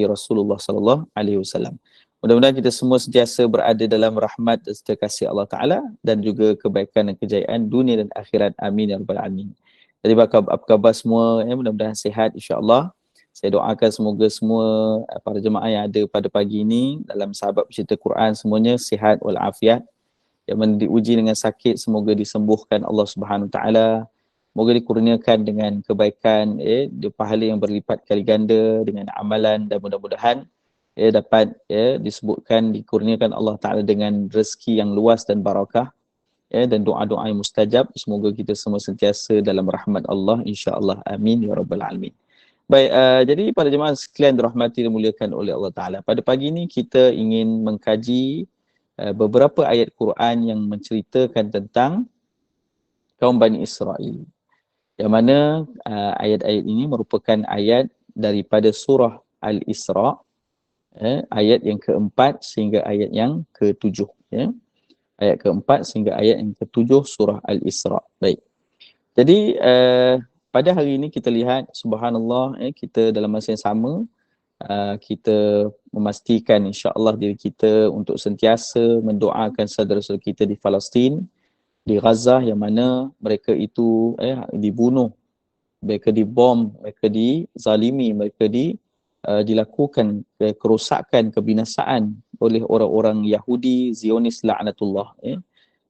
Rasulullah sallallahu alaihi wasallam. Mudah-mudahan kita semua sentiasa berada dalam rahmat dan setia kasih Allah Taala dan juga kebaikan dan kejayaan dunia dan akhirat. Amin ya rabbal alamin. Jadi apa khabar semua, mudah-mudahan sihat insya-Allah. Saya doakan semoga semua para jemaah yang ada pada pagi ini dalam sahabat pecinta Quran semuanya sihat walafiat. Yang mana diuji dengan sakit semoga disembuhkan Allah Subhanahu taala. Semoga dikurniakan dengan kebaikan, pahala yang berlipat kali ganda dengan amalan dan mudah-mudahan dapat disebutkan dikurniakan Allah Taala dengan rezeki yang luas dan barakah, dan doa-doa yang mustajab. Semoga kita semua sentiasa dalam rahmat Allah insya-Allah. Amin ya rabbal alamin. Baik, jadi para jemaah sekalian dirahmati dan dimuliakan oleh Allah Taala. Pada pagi ini kita ingin mengkaji beberapa ayat Quran yang menceritakan tentang kaum Bani Israel. Yang mana ayat-ayat ini merupakan ayat daripada surah Al-Isra, ayat yang keempat sehingga ayat yang ketujuh. Ayat keempat sehingga ayat yang ketujuh surah Al-Isra. Baik. Jadi pada hari ini kita lihat subhanallah, kita dalam masa yang sama kita memastikan insya-Allah diri kita untuk sentiasa mendoakan saudara-saudara kita di Palestin, di Gaza yang mana mereka itu dibunuh, mereka dibom, mereka dizalimi, mereka dilakukan kerosakan, kebinasaan oleh orang-orang Yahudi Zionis laknatullah.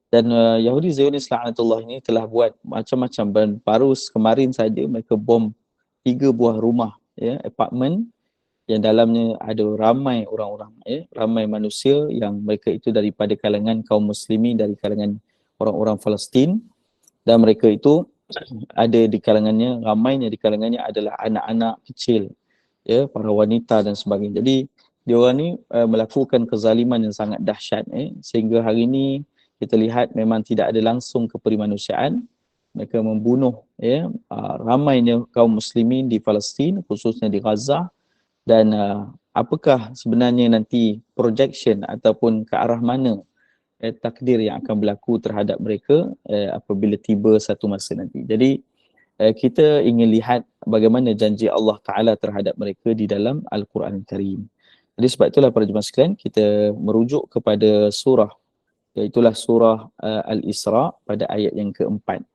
Dan Yahudi Zionis laknatullah ini telah buat macam-macam, dan baru kemarin saja mereka bom 3 buah rumah, apartmen yang dalamnya ada ramai orang-orang, ramai manusia yang mereka itu daripada kalangan kaum muslimin, dari kalangan orang-orang Palestin, dan mereka itu ada di kalangannya, ramainya di kalangannya adalah anak-anak kecil, para wanita dan sebagainya. Jadi diorang ni melakukan kezaliman yang sangat dahsyat, sehingga hari ini kita lihat memang tidak ada langsung keperimanusiaan. Mereka membunuh ramainya kaum muslimin di Palestin, khususnya di Gaza. Dan apakah sebenarnya nanti projection ataupun ke arah mana takdir yang akan berlaku terhadap mereka apabila tiba satu masa nanti. Jadi kita ingin lihat bagaimana janji Allah Ta'ala terhadap mereka di dalam Al-Quran Al-Karim. Jadi sebab itulah para jemaah sekalian, kita merujuk kepada surah, iaitulah surah Al-Isra pada ayat yang keempat.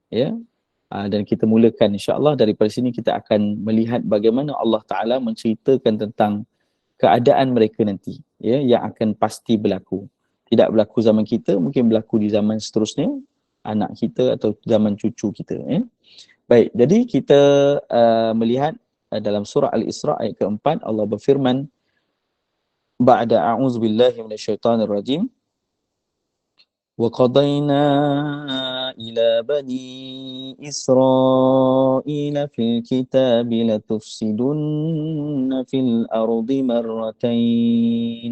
Dan kita mulakan insya-Allah daripada sini kita akan melihat bagaimana Allah Ta'ala menceritakan tentang keadaan mereka nanti, yang akan pasti berlaku. Tidak berlaku zaman kita, mungkin berlaku di zaman seterusnya, anak kita atau zaman cucu kita. Baik, jadi kita melihat dalam surah Al-Isra ayat keempat, Allah berfirman, Ba'da a'udzubillahi minasyaitanirrajim, وَقَضَيْنَا إِلَى بَنِي إِسْرَائِيلَ فِي الْكِتَابِ لَتُفْسِدُنَّ فِي الْأَرْضِ مَرَّتَيْنِ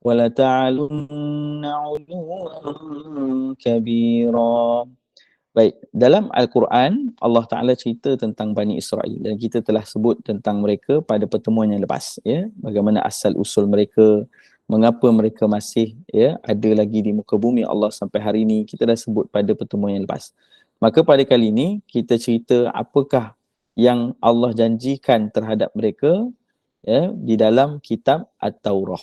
وَلَتَعْلُنَّ عُلُوًّا كَبِيرًا. Baik, dalam Al-Quran Allah Ta'ala cerita tentang Bani Israel, dan kita telah sebut tentang mereka pada pertemuan yang lepas, bagaimana asal usul mereka, mengapa mereka masih ada lagi di muka bumi Allah sampai hari ini, kita dah sebut pada pertemuan yang lepas. Maka pada kali ini kita cerita apakah yang Allah janjikan terhadap mereka di dalam kitab At-Taurah.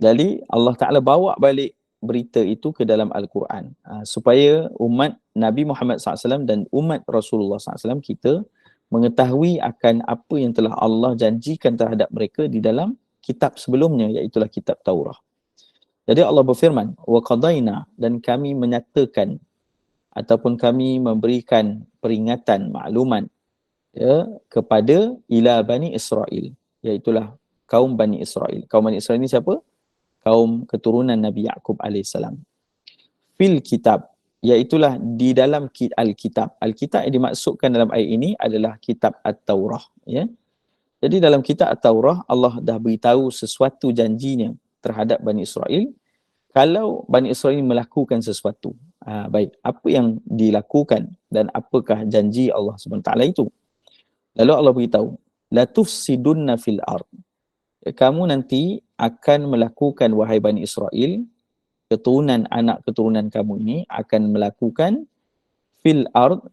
Jadi Allah Ta'ala bawa balik berita itu ke dalam Al-Quran supaya umat Nabi Muhammad SAW dan umat Rasulullah SAW kita mengetahui akan apa yang telah Allah janjikan terhadap mereka di dalam kitab sebelumnya, iaitulah kitab Taurah. Jadi Allah berfirman, wa qadaina, dan kami menyatakan ataupun kami memberikan peringatan, maklumat kepada ila Bani Israel, iaitulah kaum Bani Israel. Kaum Bani Israel ini siapa? Kaum keturunan Nabi Yaqub alaihissalam. Fil kitab, iaitulah di dalam Al-Kitab. Al-Kitab yang dimaksudkan dalam ayat ini adalah kitab At-Taurah. Jadi dalam kitab At-Taurah Allah dah beritahu sesuatu janjinya terhadap Bani Israel kalau Bani Israel melakukan sesuatu. Baik, apa yang dilakukan dan apakah janji Allah SWT itu? Lalu Allah beritahu, la tufsidunna fil ard. Kamu nanti akan melakukan, wahai Bani Israel, anak keturunan kamu ini akan melakukan fil ard,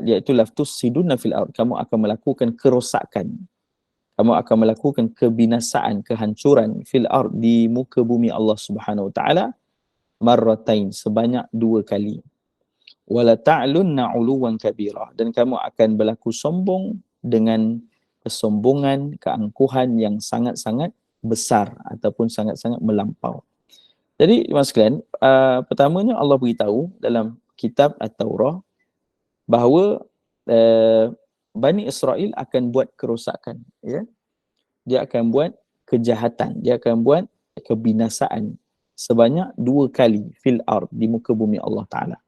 iaitu la tufsidunna fil ard. Kamu akan melakukan kerosakan. kamu akan melakukan kebinasaan, kehancuran fil ard, di muka bumi Allah Subhanahu wa taala, marratain, sebanyak 2 kali. Wala ta'lunna 'uluwan kabira, dan kamu akan berlaku sombong dengan kesombongan, keangkuhan yang sangat-sangat besar ataupun sangat-sangat melampau. Jadi jemaah sekalian, pertamanya Allah beritahu dalam kitab At-Taurah bahawa Bani Israel akan buat kerosakan, ya. Dia akan buat kejahatan, dia akan buat kebinasaan sebanyak 2 kali fil ard, di muka bumi Allah Taala.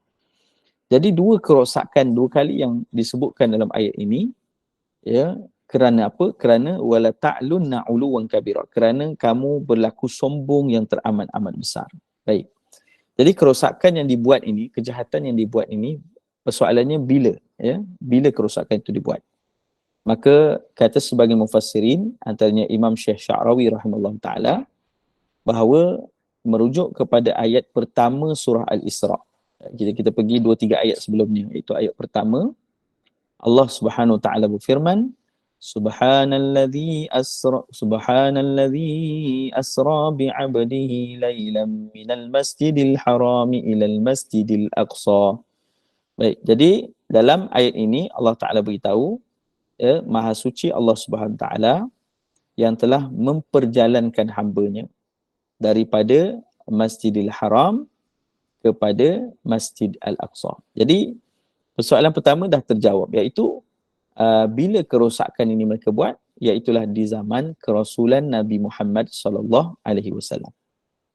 Jadi 2 kerosakan 2 kali yang disebutkan dalam ayat ini, ya, kerana apa? Kerana wala ta'lunna 'uluwan kabira, kerana kamu berlaku sombong yang teramat-amat besar. Baik. Jadi kerosakan yang dibuat ini, kejahatan yang dibuat ini, persoalannya bila, ya? Bila kerosakan itu dibuat? Maka kata sebagian mufassirin, antaranya Imam Syekh Sya'rawi rahimahullah taala, bahawa merujuk kepada ayat pertama surah Al-Isra. Kita pergi 2-3 ayat sebelumnya, iaitu ayat pertama, Allah Subhanahu wa taala berfirman, Subhanalladzi asra bi'abdihi lailan minal masjidil harami ilal masjidil aqsa. Baik, jadi dalam ayat ini Allah Taala beritahu, ya, Maha Suci Allah Subhanahu wa taala yang telah memperjalankan hamba-Nya daripada Masjidil Haram kepada Masjid Al-Aqsa. Jadi persoalan pertama dah terjawab, iaitu bila kerosakan ini mereka buat, iaitulah di zaman kerasulan Nabi Muhammad sallallahu alaihi wasallam.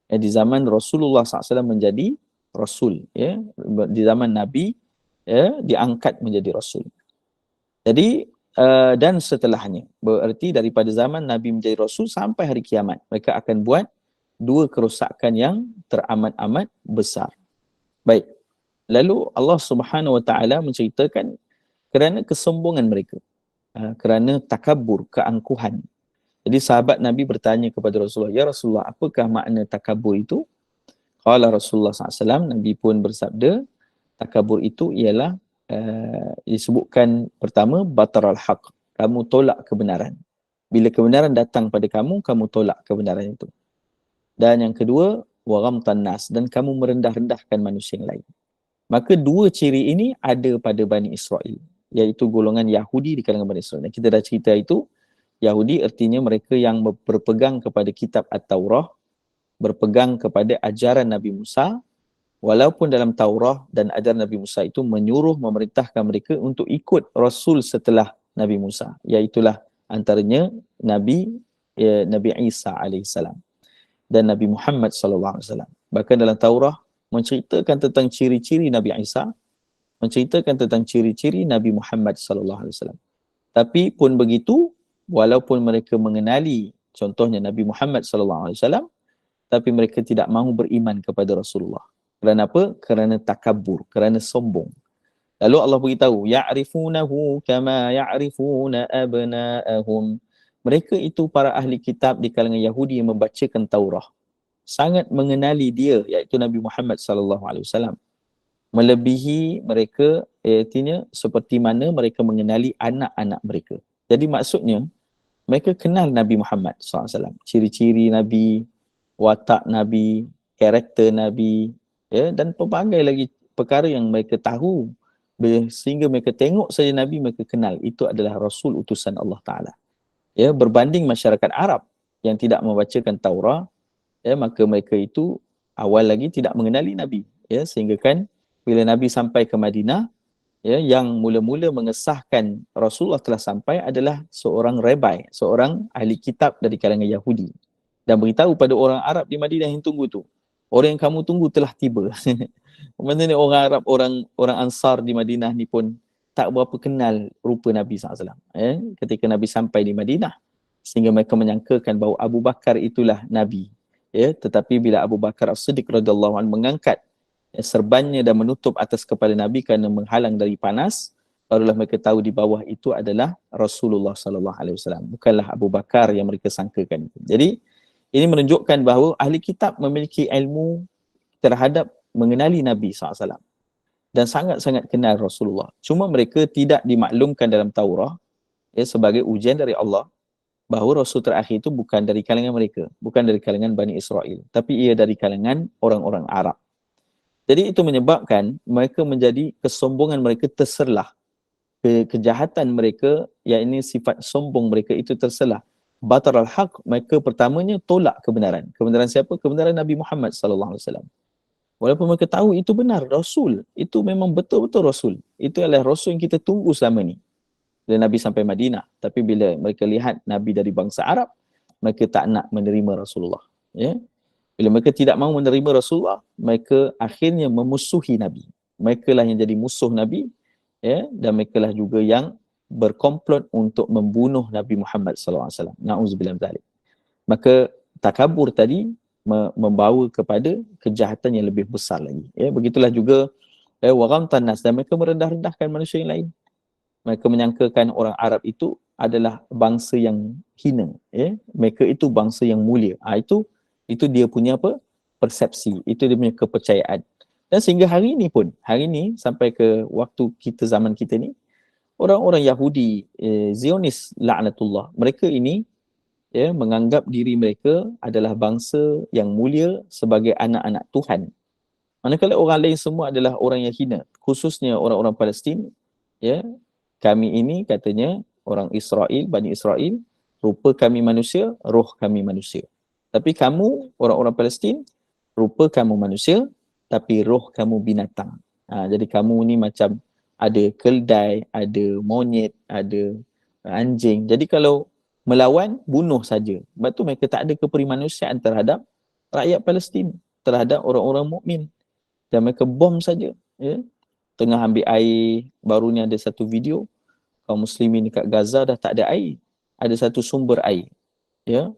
Di zaman Rasulullah SAW menjadi rasul, ya, di zaman Nabi, ya, diangkat menjadi rasul. Jadi dan setelahnya, berarti daripada zaman Nabi menjadi rasul sampai hari kiamat, mereka akan buat 2 kerosakan yang teramat-amat besar. Baik. Lalu Allah Subhanahu wa taala menceritakan kerana kesombongan mereka, kerana takabur, keangkuhan. Jadi sahabat Nabi bertanya kepada Rasulullah, "Ya Rasulullah, apakah makna takabur itu?" Qala Rasulullah SAW, Nabi pun bersabda, takabur itu ialah disebutkan pertama, bataral haq, kamu tolak kebenaran. Bila kebenaran datang pada kamu, kamu tolak kebenaran itu. Dan yang kedua, wa ghamtan nas, dan kamu merendah-rendahkan manusia yang lain. Maka 2 ciri ini ada pada Bani Israel, iaitu golongan Yahudi di kalangan Bani Israel. Dan kita dah cerita itu, Yahudi artinya mereka yang berpegang kepada kitab At-Taurah, berpegang kepada ajaran Nabi Musa, walaupun dalam Taurah dan ajaran Nabi Musa itu menyuruh, memerintahkan mereka untuk ikut Rasul setelah Nabi Musa, iaitulah antaranya Nabi Isa alaihissalam dan Nabi Muhammad sallallahu alaihi wasallam. Bahkan dalam Taurah menceritakan tentang ciri-ciri Nabi Isa, menceritakan tentang ciri-ciri Nabi Muhammad sallallahu alaihi wasallam. Tapi pun begitu, walaupun mereka mengenali contohnya Nabi Muhammad sallallahu alaihi wasallam, tapi mereka tidak mahu beriman kepada Rasulullah. Kerana apa? Kerana takabur, kerana sombong. Lalu Allah beritahu, ya'rifunahu kama ya'rifuna abna'ahum. Mereka itu para ahli kitab di kalangan Yahudi yang membacakan Taurah, sangat mengenali dia, iaitu Nabi Muhammad sallallahu alaihi wasallam, melebihi mereka, artinya seperti mana mereka mengenali anak-anak mereka. Jadi maksudnya mereka kenal Nabi Muhammad sallallahu alaihi wasallam, ciri-ciri Nabi, watak Nabi, karakter Nabi, ya, dan pelbagai lagi perkara yang mereka tahu, sehingga mereka tengok saja Nabi, mereka kenal itu adalah Rasul utusan Allah Ta'ala. Ya, berbanding masyarakat Arab yang tidak membacakan Taurah, ya, maka mereka itu awal lagi tidak mengenali Nabi, ya, sehingga kan bila Nabi sampai ke Madinah, ya, yang mula-mula mengesahkan Rasulullah telah sampai adalah seorang rabai, seorang ahli kitab dari kalangan Yahudi, dan beritahu pada orang Arab di Madinah yang tunggu tu, orang yang kamu tunggu telah tiba. Maksudnya orang Arab, orang Ansar di Madinah ni pun tak berapa kenal rupa Nabi SAW, ketika Nabi sampai di Madinah, sehingga mereka menyangkakan bahawa Abu Bakar itulah Nabi, ya. Tetapi bila Abu Bakar As-Siddiq radhiyallahu anhu mengangkat serbannya dan menutup atas kepala Nabi kerana menghalang dari panas, barulah mereka tahu di bawah itu adalah Rasulullah sallallahu alaihi wasallam, bukanlah Abu Bakar yang mereka sangkakan. Jadi ini menunjukkan bahawa ahli kitab memiliki ilmu terhadap mengenali Nabi SAW dan sangat-sangat kenal Rasulullah. Cuma mereka tidak dimaklumkan dalam Taurah, ya, sebagai ujian dari Allah, bahawa Rasul terakhir itu bukan dari kalangan mereka, bukan dari kalangan Bani Israel, tapi ia dari kalangan orang-orang Arab. Jadi itu menyebabkan mereka menjadi kesombongan mereka terselah. Kejahatan mereka, yakni sifat sombong mereka itu terselah. Batar al-haq, mereka pertamanya tolak kebenaran. Kebenaran siapa? Kebenaran Nabi Muhammad sallallahu alaihi wasallam. Walaupun mereka tahu itu benar, Rasul. Itu memang betul-betul Rasul. Itu adalah Rasul yang kita tunggu selama ni. Bila Nabi sampai Madinah. Tapi bila mereka lihat Nabi dari bangsa Arab, mereka tak nak menerima Rasulullah. Ya? Bila mereka tidak mahu menerima Rasulullah, mereka akhirnya memusuhi Nabi. Mereka lah yang jadi musuh Nabi, ya, dan mereka lah juga yang berkomplot untuk membunuh Nabi Muhammad sallallahu alaihi wasallam. Na'udzubillah min dzalik. Maka takabur tadi membawa kepada kejahatan yang lebih besar lagi. Ya, begitulah juga waghamtan nas, dan mereka merendah-rendahkan manusia yang lain. Mereka menyangkakan orang Arab itu adalah bangsa yang hina, ya. Mereka itu bangsa yang mulia. Itu dia punya apa? Persepsi. Itu dia punya kepercayaan. Dan sehingga hari ini pun, hari ini sampai ke waktu kita, zaman kita ni, orang-orang Yahudi, Zionis laknatullah, mereka ini menganggap diri mereka adalah bangsa yang mulia sebagai anak-anak Tuhan. Manakala orang lain semua adalah orang yang hina, khususnya orang-orang Palestin, ya. Kami ini katanya orang Israel, Bani Israel, rupa kami manusia, roh kami manusia. Tapi kamu, orang-orang Palestin, rupa kamu manusia, tapi roh kamu binatang. Jadi kamu ni macam ada keldai, ada monyet, ada anjing. Jadi kalau melawan, bunuh saja. Sebab tu mereka tak ada keperimanusiaan terhadap rakyat Palestin, terhadap orang-orang mukmin. Dan mereka bom saja. Ya? Tengah ambil air, baru ni ada satu video, kaum muslimin dekat Gaza dah tak ada air. Ada satu sumber air. Ya?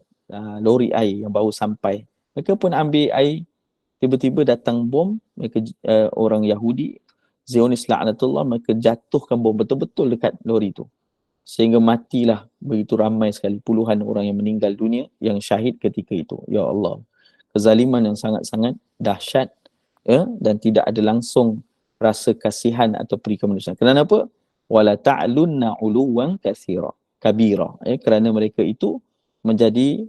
Lori air yang baru sampai. Mereka pun ambil air, tiba-tiba datang bom, mereka orang Yahudi, Zionis laknatullah, mereka jatuhkan bom betul-betul dekat lori tu. Sehingga matilah begitu ramai sekali, puluhan orang yang meninggal dunia, yang syahid ketika itu. Ya Allah. Kezaliman yang sangat-sangat dahsyat, ya? Dan tidak ada langsung rasa kasihan atau peri kemanusiaan. Kenapa? Wala ta'lunna 'uluwan kabira. Kerana mereka itu menjadi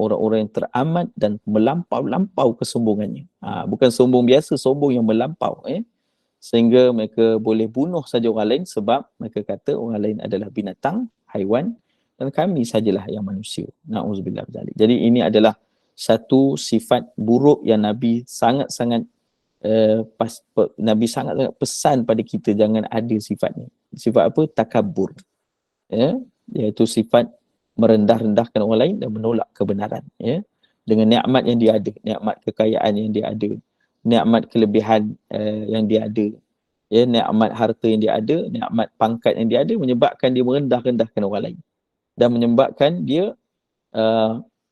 orang-orang yang teramat dan melampau-lampau kesombongannya. Bukan sombong biasa, sombong yang melampau. Sehingga mereka boleh bunuh saja orang lain sebab mereka kata orang lain adalah binatang, haiwan, dan kami sajalah yang manusia. Na'udzubillah min dzalik. Jadi ini adalah satu sifat buruk yang Nabi sangat-sangat Nabi sangat-sangat pesan pada kita jangan ada sifat ni. Sifat apa? Takabur. Iaitu sifat merendah-rendahkan orang lain dan menolak kebenaran, ya, dengan nikmat yang dia ada, nikmat kekayaan yang dia ada, nikmat kelebihan yang dia ada, ya, nikmat harta yang dia ada, nikmat pangkat yang dia ada, menyebabkan dia merendah-rendahkan orang lain dan menyebabkan dia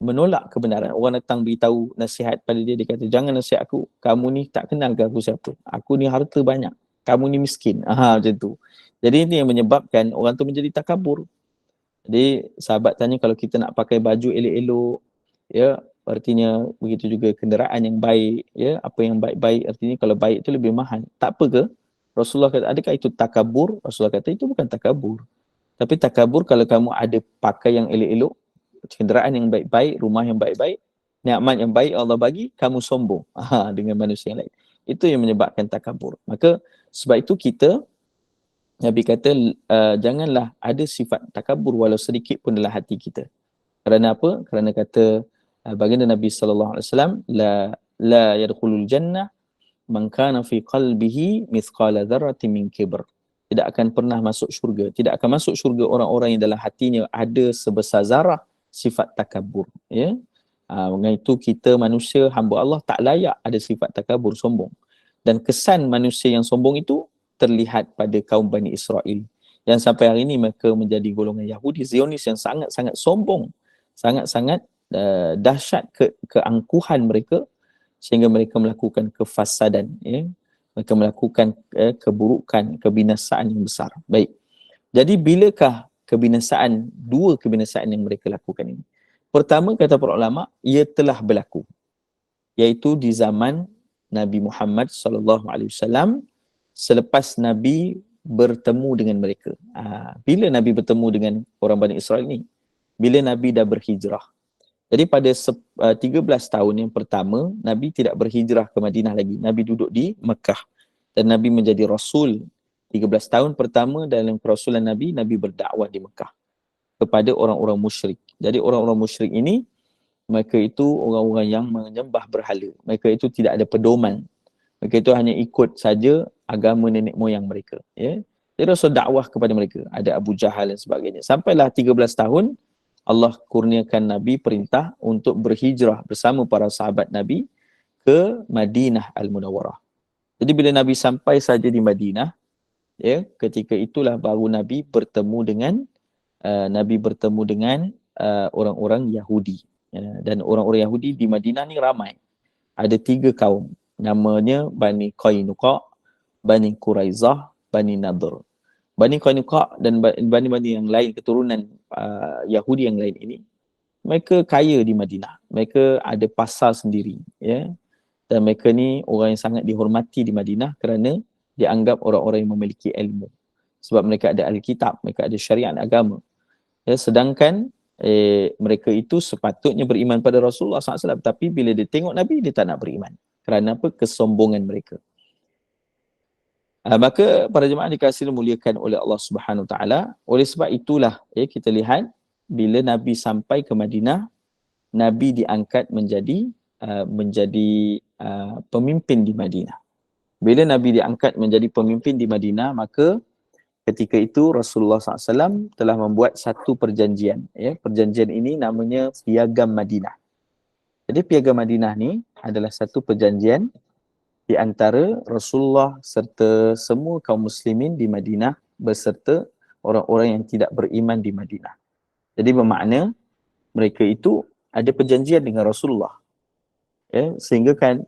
menolak kebenaran. Orang datang beritahu nasihat pada dia, dia kata jangan nasihat aku, kamu ni tak kenal ke aku siapa, aku ni harta banyak, kamu ni miskin. Macam tu. Jadi ini yang menyebabkan orang tu menjadi takabur. Jadi sahabat tanya kalau kita nak pakai baju elok-elok, ya, artinya begitu juga kenderaan yang baik, ya, apa yang baik-baik, artinya kalau baik itu lebih mahal. Tak apa ke? Rasulullah kata, adakah itu takabur? Rasulullah kata itu bukan takabur. Tapi takabur kalau kamu ada pakai yang elok-elok, kenderaan yang baik-baik, rumah yang baik-baik, nikmat yang baik Allah bagi, kamu sombong dengan manusia yang lain. Itu yang menyebabkan takabur. Maka sebab itu kita, Nabi kata janganlah ada sifat takabur walau sedikit pun dalam hati kita. Kerana apa? Kerana kata baginda Nabi sallallahu alaihi wasallam, la yadkhulul jannah man kana fi qalbihi mithqala dzarratin min kibr. Tidak akan pernah masuk syurga. Tidak akan masuk syurga orang-orang yang dalam hatinya ada sebesar zarah sifat takabur, ya. Dengan itu kita manusia hamba Allah tak layak ada sifat takabur, sombong. Dan kesan manusia yang sombong itu terlihat pada kaum Bani Israel yang sampai hari ini mereka menjadi golongan Yahudi Zionis yang sangat-sangat sombong, sangat-sangat dahsyat keangkuhan mereka sehingga mereka melakukan kefasadan, ya. Mereka melakukan keburukan, kebinasaan yang besar. Baik. Jadi bilakah kebinasaan, dua kebinasaan yang mereka lakukan ini? Pertama, kata para ulama, ia telah berlaku, iaitu di zaman Nabi Muhammad sallallahu alaihi wasallam selepas Nabi bertemu dengan mereka. Bila Nabi bertemu dengan orang Bani Israel ni? bila Nabi dah berhijrah. Jadi pada 13 tahun yang pertama, Nabi tidak berhijrah ke Madinah lagi. Nabi duduk di Mekah. Dan Nabi menjadi Rasul. 13 tahun pertama dalam kerasulan Nabi, Nabi berdakwah di Mekah kepada orang-orang musyrik. Jadi orang-orang musyrik ini, mereka itu orang-orang yang menyembah berhala. Mereka itu tidak ada pedoman. Mereka itu hanya ikut saja agama nenek moyang mereka. Ya. Jadi Rasul dakwah kepada mereka. Ada Abu Jahal dan sebagainya. Sampailah 13 tahun, Allah kurniakan Nabi perintah untuk berhijrah bersama para sahabat Nabi ke Madinah Al-Munawwarah. Jadi bila Nabi sampai saja di Madinah, ya, ketika itulah baru Nabi bertemu dengan orang-orang Yahudi. Ya, dan orang-orang Yahudi di Madinah ni ramai. Ada 3 kaum. Namanya Bani Qainuqa, Bani Quraizah, Bani Nadir. Bani Qainuqa dan Bani-Bani yang lain, keturunan Yahudi yang lain ini, mereka kaya di Madinah. Mereka ada pasar sendiri. Ya. Dan mereka ni orang yang sangat dihormati di Madinah kerana dianggap orang-orang yang memiliki ilmu. Sebab mereka ada Alkitab, mereka ada syariat agama. Ya, sedangkan mereka itu sepatutnya beriman pada Rasulullah SAW. Tapi bila dia tengok Nabi, dia tak nak beriman. Kerana apa? Kesombongan mereka. Maka para jemaah dikasihi muliakan oleh Allah Subhanahu Wa Taala. Oleh sebab itulah kita lihat bila Nabi sampai ke Madinah, Nabi diangkat menjadi pemimpin di Madinah. Bila Nabi diangkat menjadi pemimpin di Madinah, maka ketika itu Rasulullah SAW telah membuat satu perjanjian. Ya, perjanjian ini namanya Piagam Madinah. Jadi Piagam Madinah ni adalah satu perjanjian di antara Rasulullah serta semua kaum muslimin di Madinah beserta orang-orang yang tidak beriman di Madinah. Jadi bermakna mereka itu ada perjanjian dengan Rasulullah. Ya, sehingga kan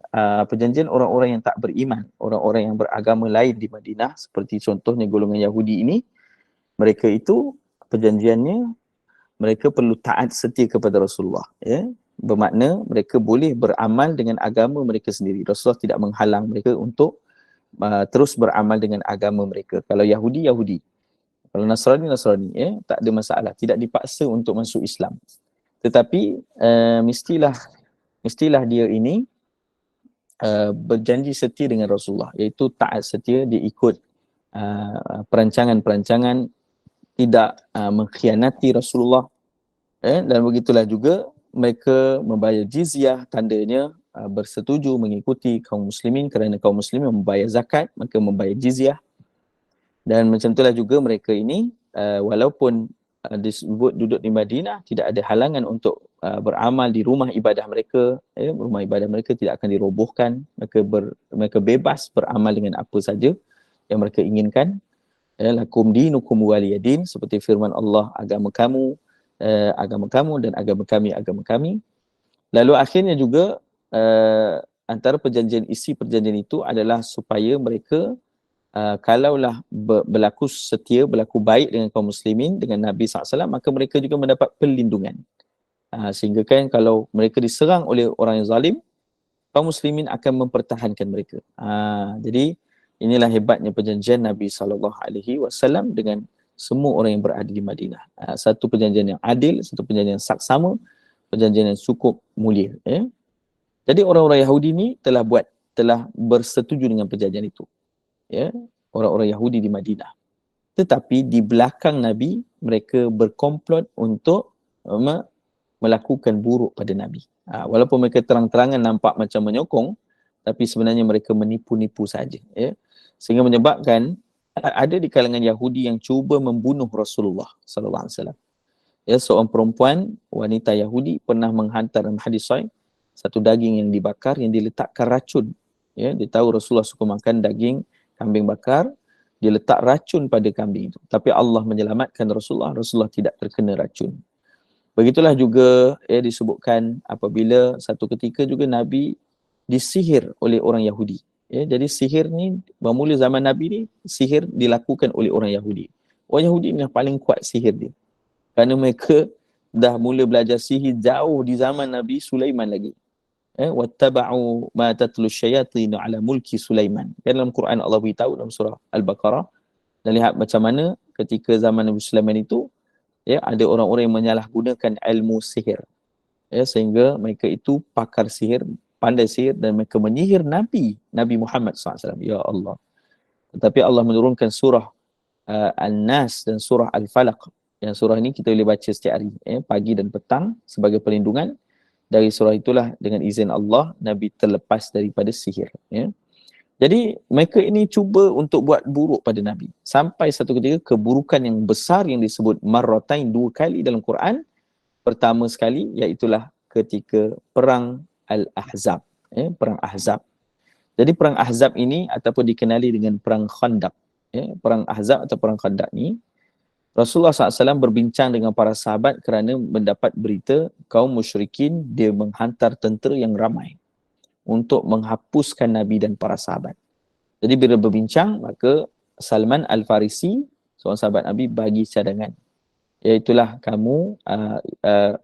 perjanjian orang-orang yang tak beriman, orang-orang yang beragama lain di Madinah, seperti contohnya golongan Yahudi ini, mereka itu perjanjiannya mereka perlu taat setia kepada Rasulullah. Ya. Bermakna mereka boleh beramal dengan agama mereka sendiri. Rasulullah tidak menghalang mereka untuk terus beramal dengan agama mereka. Kalau Yahudi, Yahudi. Kalau Nasrani, Nasrani. Ya, tak ada masalah. Tidak dipaksa untuk masuk Islam. Tetapi mestilah dia ini berjanji setia dengan Rasulullah. Iaitu taat setia, dia ikut perancangan-perancangan, tidak mengkhianati Rasulullah. Dan begitulah juga mereka membayar jizyah, tandanya bersetuju mengikuti kaum muslimin kerana kaum muslimin membayar zakat, maka membayar jizyah. Dan macam itulah juga mereka ini walaupun disebut duduk di Madinah, tidak ada halangan untuk beramal di rumah ibadah mereka. Rumah ibadah mereka tidak akan dirobohkan. Mereka bebas beramal dengan apa saja yang mereka inginkan. Lakum dinukum waliyadin, seperti firman Allah, agama kamu dan agama kami. Lalu akhirnya juga antara isi perjanjian itu adalah supaya mereka kalaulah berlaku setia, berlaku baik dengan kaum muslimin, dengan Nabi SAW, maka mereka juga mendapat perlindungan. Sehingga kan kalau mereka diserang oleh orang yang zalim, kaum muslimin akan mempertahankan mereka. Jadi inilah hebatnya perjanjian Nabi SAW dengan semua orang yang berada di Madinah. Satu perjanjian yang adil, satu perjanjian yang saksama, perjanjian yang cukup mulia. Ya. Jadi orang-orang Yahudi ni telah bersetuju dengan perjanjian itu. Ya, orang-orang Yahudi di Madinah. Tetapi di belakang Nabi, mereka berkomplot untuk melakukan buruk pada Nabi. Walaupun mereka terang-terangan nampak macam menyokong, tapi sebenarnya mereka menipu-nipu saja. Ya. Sehingga menyebabkan ada di kalangan Yahudi yang cuba membunuh Rasulullah sallallahu alaihi wasallam. Ya, seorang perempuan wanita Yahudi pernah menghantar dalam hadis sahih satu daging yang dibakar yang diletakkan racun. Ya, dia tahu Rasulullah suka makan daging kambing bakar, dia letak racun pada kambing itu. Tapi Allah menyelamatkan Rasulullah tidak terkena racun. Begitulah juga disebutkan apabila satu ketika juga Nabi disihir oleh orang Yahudi. Ya, jadi sihir ni bermula zaman Nabi ni, sihir dilakukan oleh orang Yahudi. Orang Yahudi ni yang paling kuat sihir dia. Kerana mereka dah mula belajar sihir jauh di zaman Nabi Sulaiman lagi. Wattaba'u ma tatlu syayatin ala mulki Sulaiman. Dalam Quran Allah beritahu dalam surah Al-Baqarah, dan lihat macam mana ketika zaman Nabi Sulaiman itu Ya, ada orang-orang yang menyalahgunakan ilmu sihir. Ya, sehingga mereka itu pakar sihir, pandai sihir, dan mereka menyihir Nabi Muhammad SAW. Ya Allah. Tetapi Allah menurunkan surah An-Nas dan surah Al-Falaq. Yang surah ini kita boleh baca setiap hari, pagi dan petang sebagai perlindungan. Dari surah itulah dengan izin Allah Nabi terlepas daripada sihir. Ya. Jadi mereka ini cuba untuk buat buruk pada Nabi. Sampai satu ketika keburukan yang besar yang disebut marratain, 2 kali dalam Quran. Pertama sekali iaitulah ketika perang Al-Ahzab. Perang Ahzab. Jadi perang Ahzab ini ataupun dikenali dengan perang Khandaq. Perang Ahzab atau perang Khandaq ni, Rasulullah SAW berbincang dengan para sahabat kerana mendapat berita kaum musyrikin dia menghantar tentera yang ramai untuk menghapuskan Nabi dan para sahabat. Jadi bila berbincang, maka Salman Al-Farisi, seorang sahabat Nabi, bagi cadangan. Iaitulah kamu,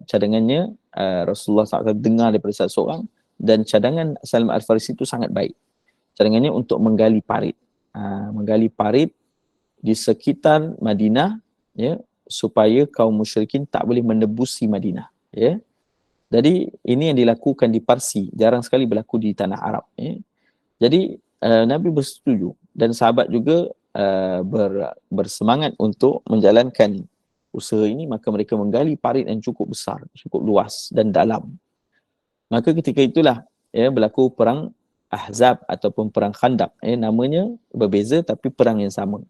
cadangannya Rasulullah SAW dengar daripada salah seorang, dan cadangan Salman Al-Farisi itu sangat baik. Cadangannya untuk menggali parit. Menggali parit di sekitar Madinah, ya, supaya kaum musyrikin tak boleh menebusi Madinah. Ya. Jadi ini yang dilakukan di Parsi, jarang sekali berlaku di tanah Arab. Ya. Jadi Nabi bersetuju dan sahabat juga bersemangat untuk menjalankan usaha ini, maka mereka menggali parit yang cukup besar, cukup luas dan dalam. Maka ketika itulah berlaku perang Ahzab ataupun perang Khandaq. Namanya berbeza tapi perang yang sama.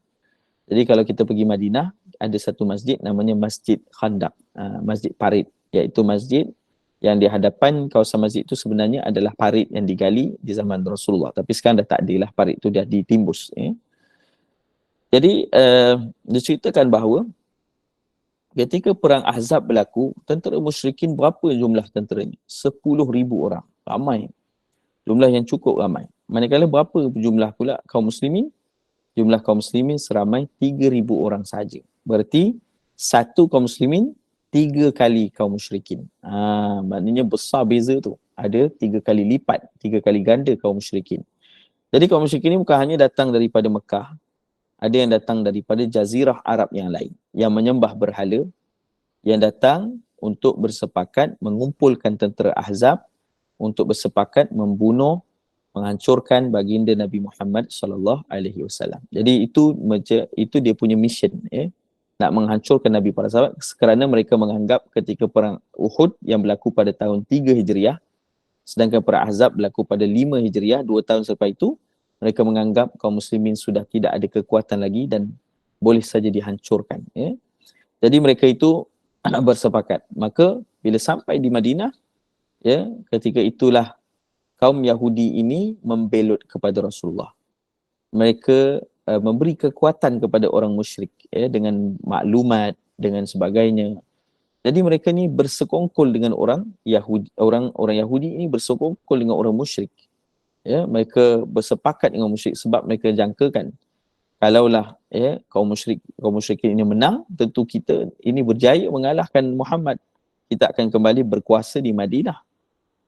Jadi kalau kita pergi Madinah, ada satu masjid namanya Masjid Khandaq, Masjid Parit, iaitu masjid yang di hadapan kawasan masjid itu sebenarnya adalah parit yang digali di zaman Rasulullah. Tapi sekarang dah tak ada lah, parit itu dah ditimbus. Jadi diceritakan bahawa ketika perang Ahzab berlaku, tentera musyrikin berapa jumlah tenteranya? 10,000 orang. Ramai. Jumlah yang cukup ramai. Manakala berapa jumlah pula kaum muslimin? Jumlah kaum muslimin seramai 3,000 orang saja. Berarti satu kaum muslimin 3 kali kaum musyrikin. Maknanya besar beza tu. Ada 3 kali lipat, 3 kali ganda kaum musyrikin. Jadi kaum musyrikin ni bukan hanya datang daripada Mekah. Ada yang datang daripada jazirah Arab yang lain. Yang menyembah berhala. Yang datang untuk bersepakat mengumpulkan tentera Ahzab. Untuk bersepakat membunuh, menghancurkan baginda Nabi Muhammad SAW. Jadi itu dia punya mission, nak menghancurkan Nabi para sahabat, kerana mereka menganggap ketika perang Uhud yang berlaku pada tahun 3 Hijriah, sedangkan perang Ahzab berlaku pada 5 Hijriah, 2 tahun selepas itu, mereka menganggap kaum muslimin sudah tidak ada kekuatan lagi dan boleh saja dihancurkan. Jadi mereka itu bersepakat. Maka bila sampai di Madinah, ketika itulah kaum Yahudi ini membelut kepada Rasulullah. Mereka memberi kekuatan kepada orang musyrik, dengan maklumat, dengan sebagainya. Jadi mereka ni bersekongkol dengan orang Yahudi, orang Yahudi ini bersekongkol dengan orang musyrik. Mereka bersepakat dengan musyrik sebab mereka jangkakan kalaulah kaum musyrikin ini menang, tentu kita ini berjaya mengalahkan Muhammad. Kita akan kembali berkuasa di Madinah.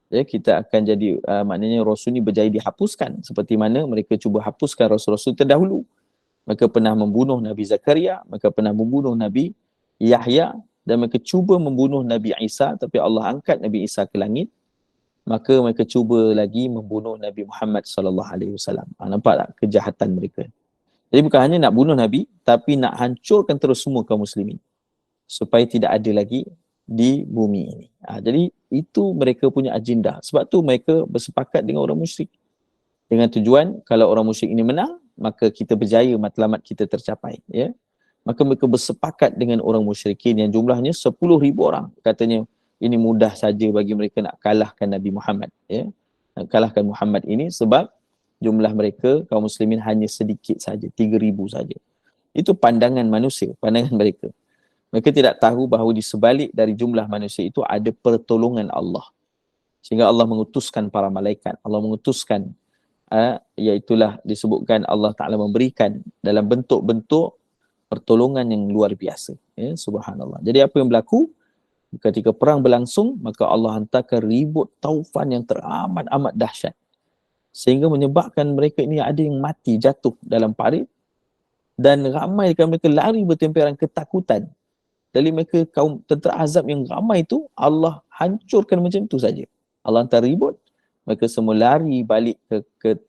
Kita akan jadi, maknanya Rasul ni berjaya dihapuskan seperti mana mereka cuba hapuskan Rasul-Rasul terdahulu. Mereka pernah membunuh Nabi Zakaria, mereka pernah membunuh Nabi Yahya, dan mereka cuba membunuh Nabi Isa, tapi Allah angkat Nabi Isa ke langit. Maka mereka cuba lagi membunuh Nabi Muhammad SAW. Nampak tak kejahatan mereka? Jadi bukan hanya nak bunuh Nabi, tapi nak hancurkan terus semua kaum muslimin supaya tidak ada lagi di bumi ini. Jadi itu mereka punya agenda. Sebab tu mereka bersepakat dengan orang musyrik. Dengan tujuan kalau orang musyrik ini menang, maka kita berjaya, matlamat kita tercapai. Maka mereka bersepakat dengan orang musyrikin yang jumlahnya 10,000 orang. Katanya ini mudah saja bagi mereka nak kalahkan Nabi Muhammad. Nak kalahkan Muhammad ini sebab jumlah mereka kaum muslimin hanya sedikit saja, 3,000 saja. Itu pandangan manusia, pandangan mereka. Mereka tidak tahu bahawa di sebalik dari jumlah manusia itu ada pertolongan Allah. Sehingga Allah mengutuskan para malaikat. Allah mengutuskan, iaitulah disebutkan Allah Ta'ala memberikan dalam bentuk-bentuk pertolongan yang luar biasa. Subhanallah. Jadi apa yang berlaku? Ketika perang berlangsung, maka Allah hantarkan ribut taufan yang teramat-amat dahsyat. Sehingga menyebabkan mereka ini ada yang mati, jatuh dalam parit. Dan ramai mereka lari bertemperan ketakutan. dari mereka kaum tentera Ahzab yang ramai itu, Allah hancurkan macam tu saja. Allah hantar ribut, mereka semua lari balik ke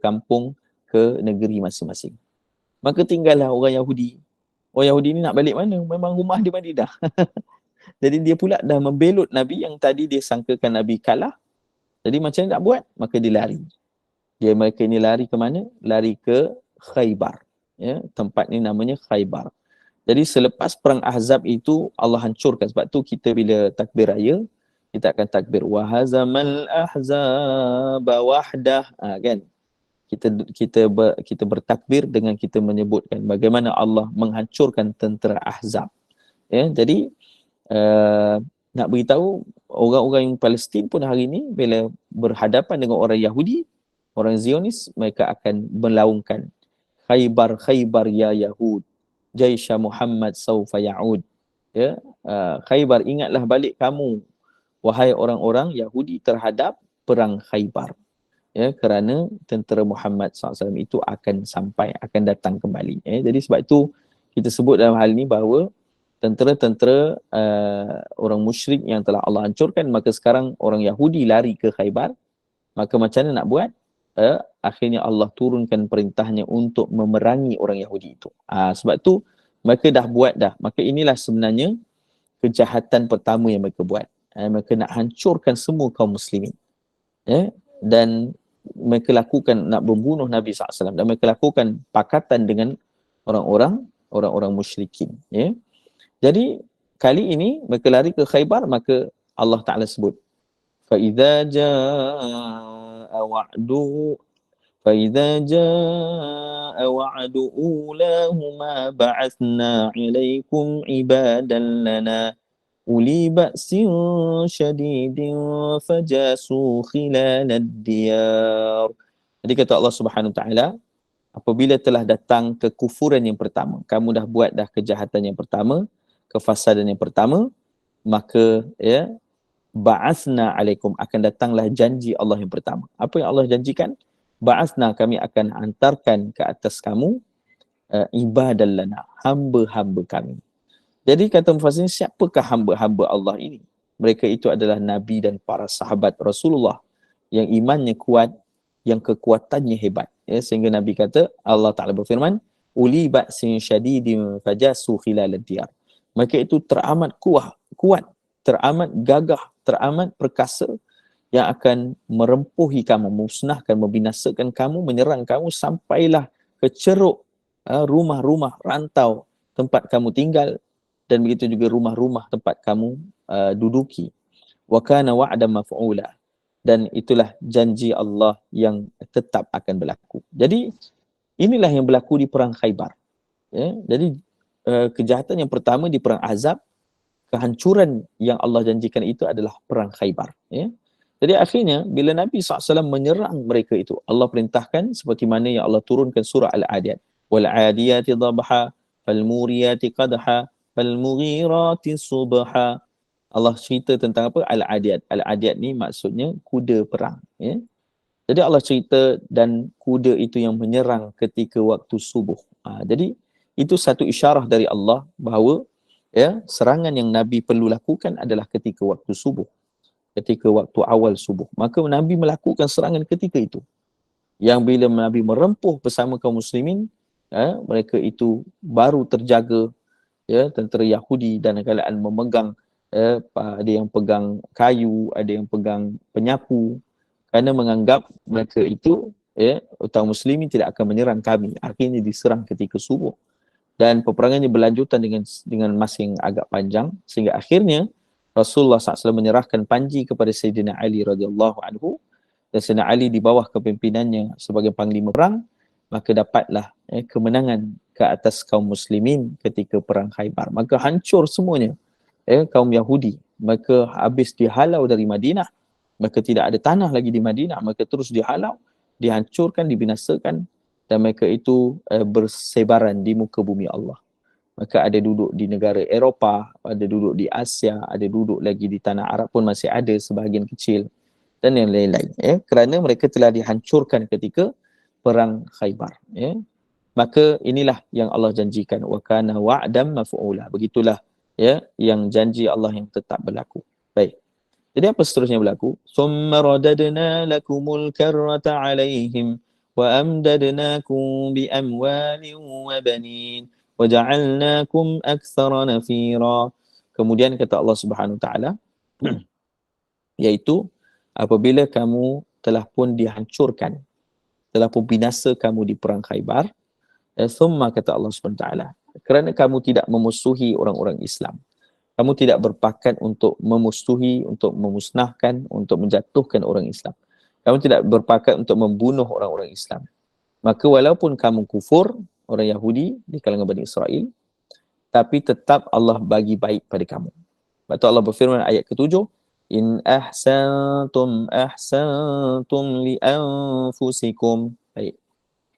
kampung, ke negeri masing-masing. Maka tinggallah orang Yahudi. Orang Yahudi ni nak balik mana? Memang rumah di Madinah. Jadi dia pula dah membelut Nabi yang tadi dia sangkakan Nabi kalah. Jadi macam mana nak buat? Maka dia lari. Mereka ni lari ke mana? Lari ke Khaybar. Ya, tempat ni namanya Khaybar. Jadi selepas perang Ahzab itu Allah hancurkan. Sebab tu kita bila takbir raya, kita akan takbir wa hazamal ahzaba wahdah. Kan? Kita bertakbir dengan kita menyebutkan bagaimana Allah menghancurkan tentera Ahzab. Ya, jadi nak beritahu orang-orang yang Palestin pun hari ini bila berhadapan dengan orang Yahudi, orang Zionis, mereka akan melaungkan Khaybar Khaybar ya Yahud, Jaisha Muhammad saufa ya'ud. Ya, Khaybar, ingatlah balik kamu wahai orang-orang Yahudi terhadap perang Khaybar. Ya, kerana tentera Muhammad SAW itu akan datang kembali. Jadi sebab itu kita sebut dalam hal ini bahawa tentera-tentera orang musyrik yang telah Allah hancurkan, maka sekarang orang Yahudi lari ke Khaybar. Maka macam mana nak buat? Akhirnya Allah turunkan perintahnya untuk memerangi orang Yahudi itu. Sebab tu mereka dah buat dah. Maka inilah sebenarnya kejahatan pertama yang mereka buat. Mereka nak hancurkan semua kaum muslimin. Dan mereka lakukan, nak membunuh Nabi SAW. Dan mereka lakukan pakatan dengan orang-orang musyrikin. Jadi kali ini mereka lari ke Khaybar, maka Allah Ta'ala sebut فَإِذَا جَاءَ وَعْدُ أُولَاهُمَا بَعَثْنَا عَلَيْكُمْ عِبَادًا لَنَا أُولِي بَأْسٍ شَدِيدٍ فَجَاسُوا خِلَالَ الدِّيَارِ. Jadi kata Allah Subhanahu Wa Taala, apabila telah datang kekufuran yang pertama, kamu dah buat dah kejahatan yang pertama, kefasadan yang pertama, maka ba'athna alaikum, akan datanglah janji Allah yang pertama. Apa yang Allah janjikan? Ba'athna, kami akan hantarkan ke atas kamu ibadan lana, hamba-hamba kami. Jadi kata mufassir, siapakah hamba-hamba Allah ini? Mereka itu adalah Nabi dan para sahabat Rasulullah yang imannya kuat, yang kekuatannya hebat. Sehingga Nabi kata, Allah Ta'ala berfirman, uli ba'sin syadidin fajasu khilal ad-diyar. Mereka itu teramat kuat, teramat gagah, teramat perkasa, yang akan merempuhi kamu, musnahkan, membinasakan kamu, menyerang kamu sampailah ke ceruk rumah-rumah rantau tempat kamu tinggal, dan begitu juga rumah-rumah tempat kamu duduki. Wa kana wa'dan maf'ula, dan itulah janji Allah yang tetap akan berlaku. Jadi inilah yang berlaku di perang Khaybar. Jadi kejahatan yang pertama di perang Ahzab, kehancuran yang Allah janjikan itu adalah perang Khaybar. Jadi akhirnya bila Nabi SAW menyerang mereka itu, Allah perintahkan seperti mana yang Allah turunkan surah Al-Adiyat. Wal 'adiyati dhabha, fal muriyati qadha, fal mughirati subha. Allah cerita tentang apa? Al-Adiyat. Al-Adiyat ni maksudnya kuda perang. Jadi Allah cerita, dan kuda itu yang menyerang ketika waktu subuh. Jadi itu satu isyarah dari Allah bahawa serangan yang Nabi perlu lakukan adalah ketika waktu subuh, ketika waktu awal subuh. Maka Nabi melakukan serangan ketika itu. Yang bila Nabi merempuh bersama kaum muslimin, mereka itu baru terjaga, tentera Yahudi dan keadaan memegang, ada yang pegang kayu, ada yang pegang penyapu, kerana menganggap mereka itu, kaum muslimin tidak akan menyerang kami. Akhirnya diserang ketika subuh. Dan peperangannya berlanjutan dengan masa yang agak panjang, sehingga akhirnya Rasulullah SAW menyerahkan panji kepada Sayyidina Ali radhiyallahu anhu, dan Sayyidina Ali di bawah kepimpinannya sebagai panglima perang, maka dapatlah kemenangan ke atas kaum muslimin ketika perang Khaybar. Maka hancur semuanya kaum Yahudi. Mereka habis dihalau dari Madinah, mereka tidak ada tanah lagi di Madinah, mereka terus dihalau, dihancurkan, dibinasakan, dan mereka itu bersebaran di muka bumi Allah. Maka ada duduk di negara Eropah, ada duduk di Asia, ada duduk lagi di tanah Arab pun masih ada sebahagian kecil, dan yang lain-lain. Kerana mereka telah dihancurkan ketika perang Khaybar. Maka inilah yang Allah janjikan, wa kana wa'dan maf'ula. Begitulah ya, yang janji Allah yang tetap berlaku. Baik. Jadi apa seterusnya berlaku? Thumma radadna lakumul karrata 'alaihim wa amdadnakum bi amwalin wa banin wa ja'alnakum aktsara nafira. Kemudian kata Allah Subhanahu wa taala, iaitu apabila kamu telah pun dihancurkan, telah pun binasa kamu di perang Khaybar, thumma kata Allah Subhanahu wa taala, kerana kamu tidak memusuhi orang-orang Islam, kamu tidak berpakat untuk memusuhi, untuk memusnahkan, untuk menjatuhkan orang Islam. Kamu tidak berpakat untuk membunuh orang-orang Islam. Maka walaupun kamu kufur, orang Yahudi di kalangan Bani Israel, tapi tetap Allah bagi baik pada kamu. Sebab tu Allah berfirman ayat ke-7, In ahsantum li anfusikum. Baik.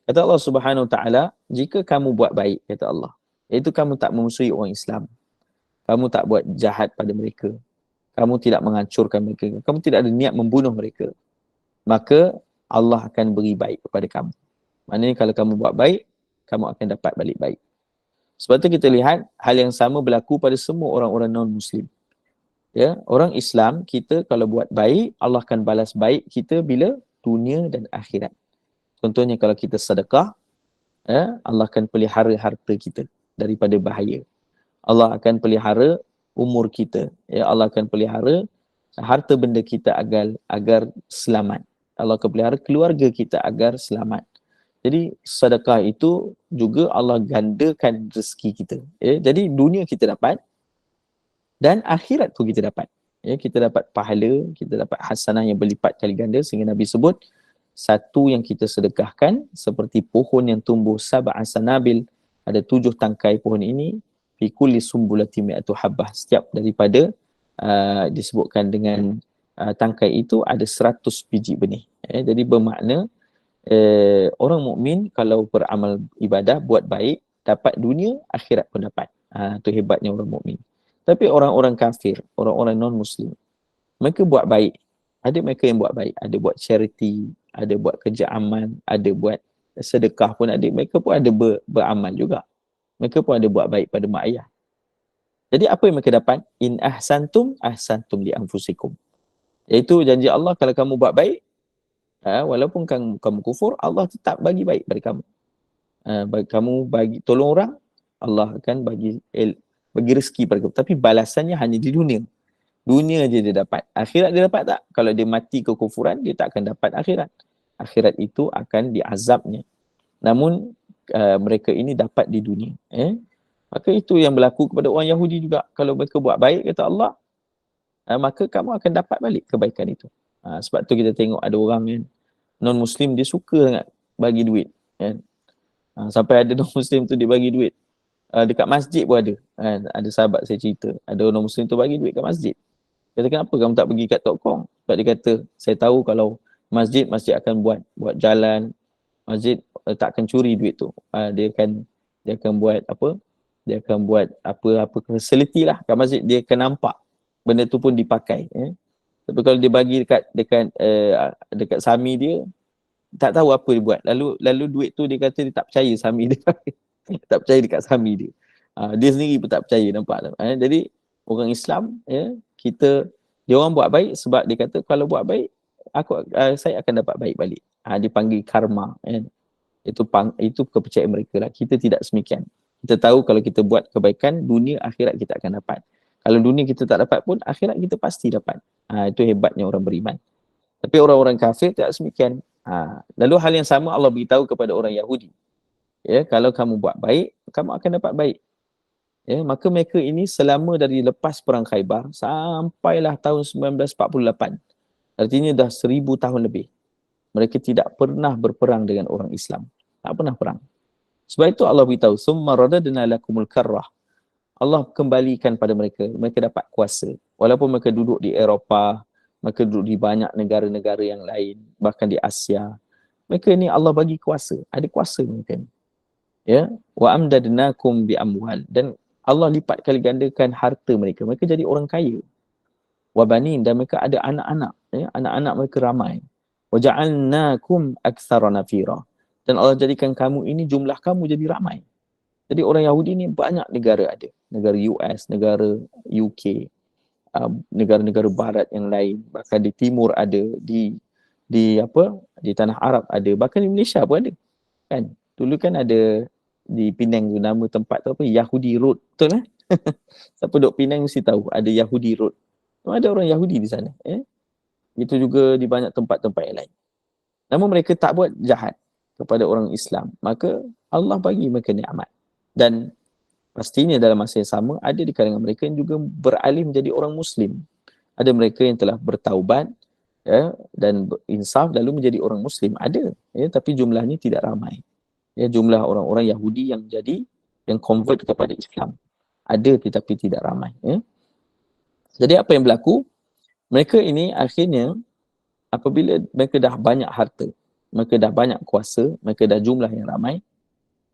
Kata Allah Subhanahu Wa Taala, jika kamu buat baik, kata Allah, iaitu kamu tak memusuhi orang Islam, kamu tak buat jahat pada mereka, kamu tidak menghancurkan mereka, kamu tidak ada niat membunuh mereka, maka Allah akan beri baik kepada kamu. Maknanya kalau kamu buat baik, kamu akan dapat balik baik. Sebab tu kita lihat hal yang sama berlaku pada semua orang-orang non-Muslim. Ya, orang Islam, kita kalau buat baik, Allah akan balas baik kita bila dunia dan akhirat. Contohnya kalau kita sedekah, ya, Allah akan pelihara harta kita daripada bahaya. Allah akan pelihara umur kita. Ya, Allah akan pelihara harta benda kita agar selamat. Allah akan pelihara keluarga kita agar selamat. Jadi sedekah itu juga Allah gandakan rezeki kita. Ya, jadi dunia kita dapat dan akhirat pun kita dapat. Ya, kita dapat pahala, kita dapat hasanah yang berlipat kali ganda, sehingga Nabi sebut satu yang kita sedekahkan seperti pohon yang tumbuh sab'a sanabil, ada 7 tangkai pohon ini, fi kulli sumbulati mi'atu habbah, setiap daripada disebutkan dengan tangkai itu ada 100 biji benih. Jadi bermakna orang mukmin kalau beramal ibadah, buat baik, dapat dunia, akhirat pun dapat. Itu hebatnya orang mukmin. Tapi orang-orang kafir, orang-orang non-Muslim, mereka buat baik. Ada mereka yang buat baik, ada buat charity, ada buat kerja amal, ada buat sedekah pun ada. Mereka pun ada beramal juga. Mereka pun ada buat baik pada mak ayah. Jadi apa yang mereka dapat? In ahsantum li anfusikum. Iaitu janji Allah, kalau kamu buat baik, walaupun kamu kufur, Allah tetap bagi baik pada kamu. Kamu bagi tolong orang, Allah akan bagi rezeki pada kamu. Tapi balasannya hanya di dunia. Dunia je dia dapat. Akhirat dia dapat tak? Kalau dia mati kekufuran, dia tak akan dapat akhirat. Akhirat itu akan diazabnya. Namun mereka ini dapat di dunia. Maka itu yang berlaku kepada orang Yahudi juga. Kalau mereka buat baik, kata Allah, maka kamu akan dapat balik kebaikan itu. Sebab tu kita tengok ada orang kan, non-Muslim, dia suka sangat bagi duit. Kan? Sampai ada non-Muslim tu dia bagi duit. Dekat masjid pun ada. Ada sahabat saya cerita, ada orang Muslim tu bagi duit kat masjid. Kata, kenapa kamu tak pergi kat Tok Kong? Sebab dia kata, saya tahu kalau masjid akan buat jalan, masjid tak akan curi duit tu. Dia akan buat apa? Dia akan buat apa facility lah kat masjid, dia akan nampak benda tu pun dipakai. Tapi kalau dia bagi dekat sami dia, tak tahu apa dia buat. Lalu duit tu dia kata dia tak percaya sami dia. Tak percaya dekat sami dia. Dia sendiri pun tak percaya, nampak tak? Jadi orang Islam, dia orang buat baik sebab dia kata kalau buat baik, saya akan dapat baik balik. Dipanggil karma. Itu kepercayaan mereka lah. Kita tidak semikian. Kita tahu kalau kita buat kebaikan, dunia akhirat kita akan dapat. Kalau dunia kita tak dapat pun, akhirat kita pasti dapat. Itu hebatnya orang beriman. Tapi orang-orang kafir tidak semikian. Lalu hal yang sama Allah beritahu kepada orang Yahudi. Ya, kalau kamu buat baik, kamu akan dapat baik. Ya, maka mereka ini selama dari lepas perang Khaybar sampailah tahun 1948. Artinya dah 1000 tahun lebih. Mereka tidak pernah berperang dengan orang Islam. Tak pernah perang. Sebab itu Allah beritahu, summa radadna lakumul karrah. Allah kembalikan pada mereka. Mereka dapat kuasa. Walaupun mereka duduk di Eropah, mereka duduk di banyak negara-negara yang lain, bahkan di Asia. Mereka ni Allah bagi kuasa. Ada kuasa mereka ni. Ya, wa amdadnakum bi amwal, dan Allah lipat kali gandakan harta mereka. Mereka jadi orang kaya. Wa banin, dan mereka ada anak-anak, ya, anak-anak mereka ramai. Wa ja'alnakum aktsara nafira, dan Allah jadikan kamu ini, jumlah kamu jadi ramai. Jadi orang Yahudi ni banyak negara ada. Negara US, negara UK, negara-negara barat yang lain, bahkan di timur ada, di tanah Arab ada, bahkan di Malaysia pun ada. Kan? Dulu kan ada di Penang tu, nama tempat tu apa? Yahudi Road. Betul lah? Siapa duduk Penang mesti tahu ada Yahudi Road. Ada orang Yahudi di sana. Itu juga di banyak tempat-tempat yang lain. Namun mereka tak buat jahat kepada orang Islam. Maka Allah bagi mereka nikmat. Dan pastinya dalam masa yang sama ada di kalangan mereka yang juga beralih menjadi orang Muslim. Ada mereka yang telah bertaubat dan berinsaf lalu menjadi orang Muslim. Ada, tapi jumlahnya tidak ramai. Jumlah orang-orang Yahudi yang convert kepada Islam ada tetapi tidak ramai. Jadi apa yang berlaku? Mereka ini akhirnya apabila mereka dah banyak harta, mereka dah banyak kuasa, mereka dah jumlah yang ramai,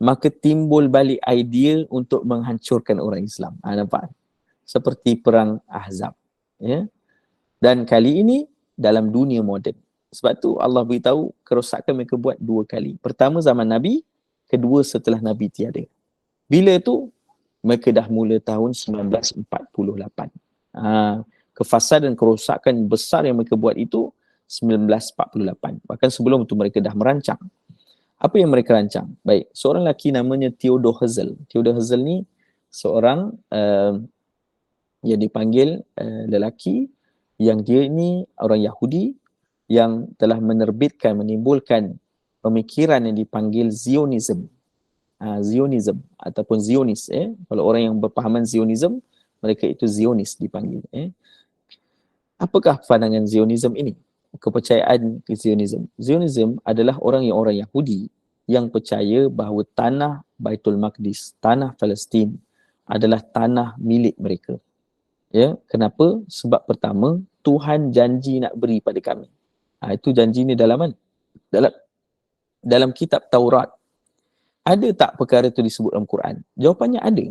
maka timbul balik idea untuk menghancurkan orang Islam. Nampak? Seperti perang Ahzab. Dan kali ini dalam dunia moden. Sebab tu Allah beritahu kerosakan mereka buat 2 kali. Pertama zaman Nabi, kedua setelah Nabi tiada. Bila tu? Mereka dah mula tahun 1948. Kefasadan dan kerosakan besar yang mereka buat itu 1948. Bahkan sebelum itu mereka dah merancang. Apa yang mereka rancang? Baik, seorang lelaki namanya Theodor Herzl. Theodor Herzl ni seorang yang dipanggil lelaki yang dia ini orang Yahudi yang telah menimbulkan pemikiran yang dipanggil Zionism. Zionism ataupun Zionis. Kalau orang yang berpahaman Zionism, mereka itu Zionis dipanggil. Apakah pandangan Zionism ini? Kepercayaan Zionism. Zionism adalah orang Yahudi yang percaya bahawa tanah Baitul Maqdis, tanah Palestin adalah tanah milik mereka. Kenapa? Sebab pertama, Tuhan janji nak beri pada kami. Itu janji ni dalam mana? Dalam kitab Taurat. Ada tak perkara itu disebut dalam Quran? Jawapannya ada.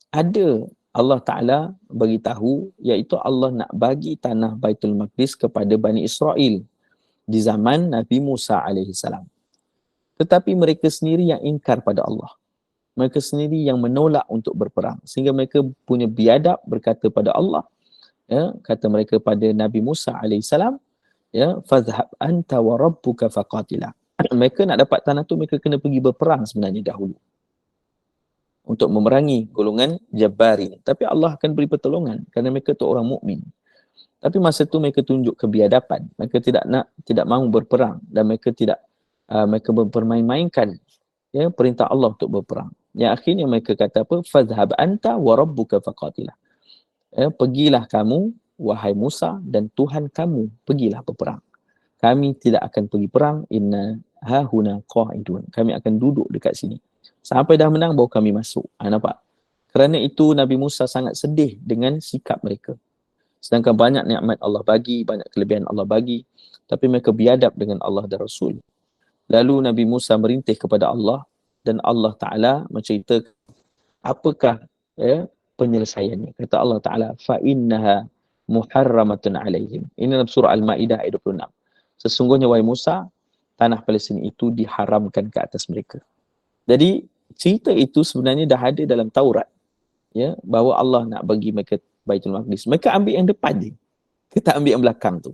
Ada. Allah Ta'ala beritahu, iaitu Allah nak bagi tanah Baitul Maqdis kepada Bani Israel di zaman Nabi Musa AS. Tetapi mereka sendiri yang ingkar pada Allah. Mereka sendiri yang menolak untuk berperang. Sehingga mereka punya biadab berkata pada Allah. Kata mereka pada Nabi Musa AS, fadhhab anta wa rabbuka faqatila. Mereka nak dapat tanah tu, mereka kena pergi berperang sebenarnya dahulu untuk memerangi golongan Jabari. Tapi Allah akan beri pertolongan kerana mereka tu orang mukmin. Tapi masa tu mereka tunjuk kebiadaban. Mereka tidak mahu berperang dan mereka mereka mempermain-mainkan perintah Allah untuk berperang. Yang akhirnya mereka kata apa? Fadhhab anta wa rabbuka faqatilah. Pergilah kamu wahai Musa dan Tuhan kamu pergilah berperang. Kami tidak akan pergi perang, inna hahuna qa'idun. Kami akan duduk dekat sini. Sampai dah menang baru kami masuk. Nampak? Kerana itu Nabi Musa sangat sedih dengan sikap mereka. Sedangkan banyak nikmat Allah bagi, banyak kelebihan Allah bagi, tapi mereka biadab dengan Allah dan Rasul. Lalu Nabi Musa merintih kepada Allah dan Allah Ta'ala menceritakan apakah penyelesaiannya. Kata Allah Ta'ala, فَإِنَّهَا مُحَرَّمَةٌ عَلَيْهِمْ. Ini dalam surah Al-Ma'idah ayat 26. Sesungguhnya wahai Musa, tanah Palestin itu diharamkan ke atas mereka. Jadi cerita itu sebenarnya dah ada dalam Taurat, bahawa Allah nak bagi mereka Baitul Maqdis. Mereka ambil yang depan je. Kita ambil yang belakang tu.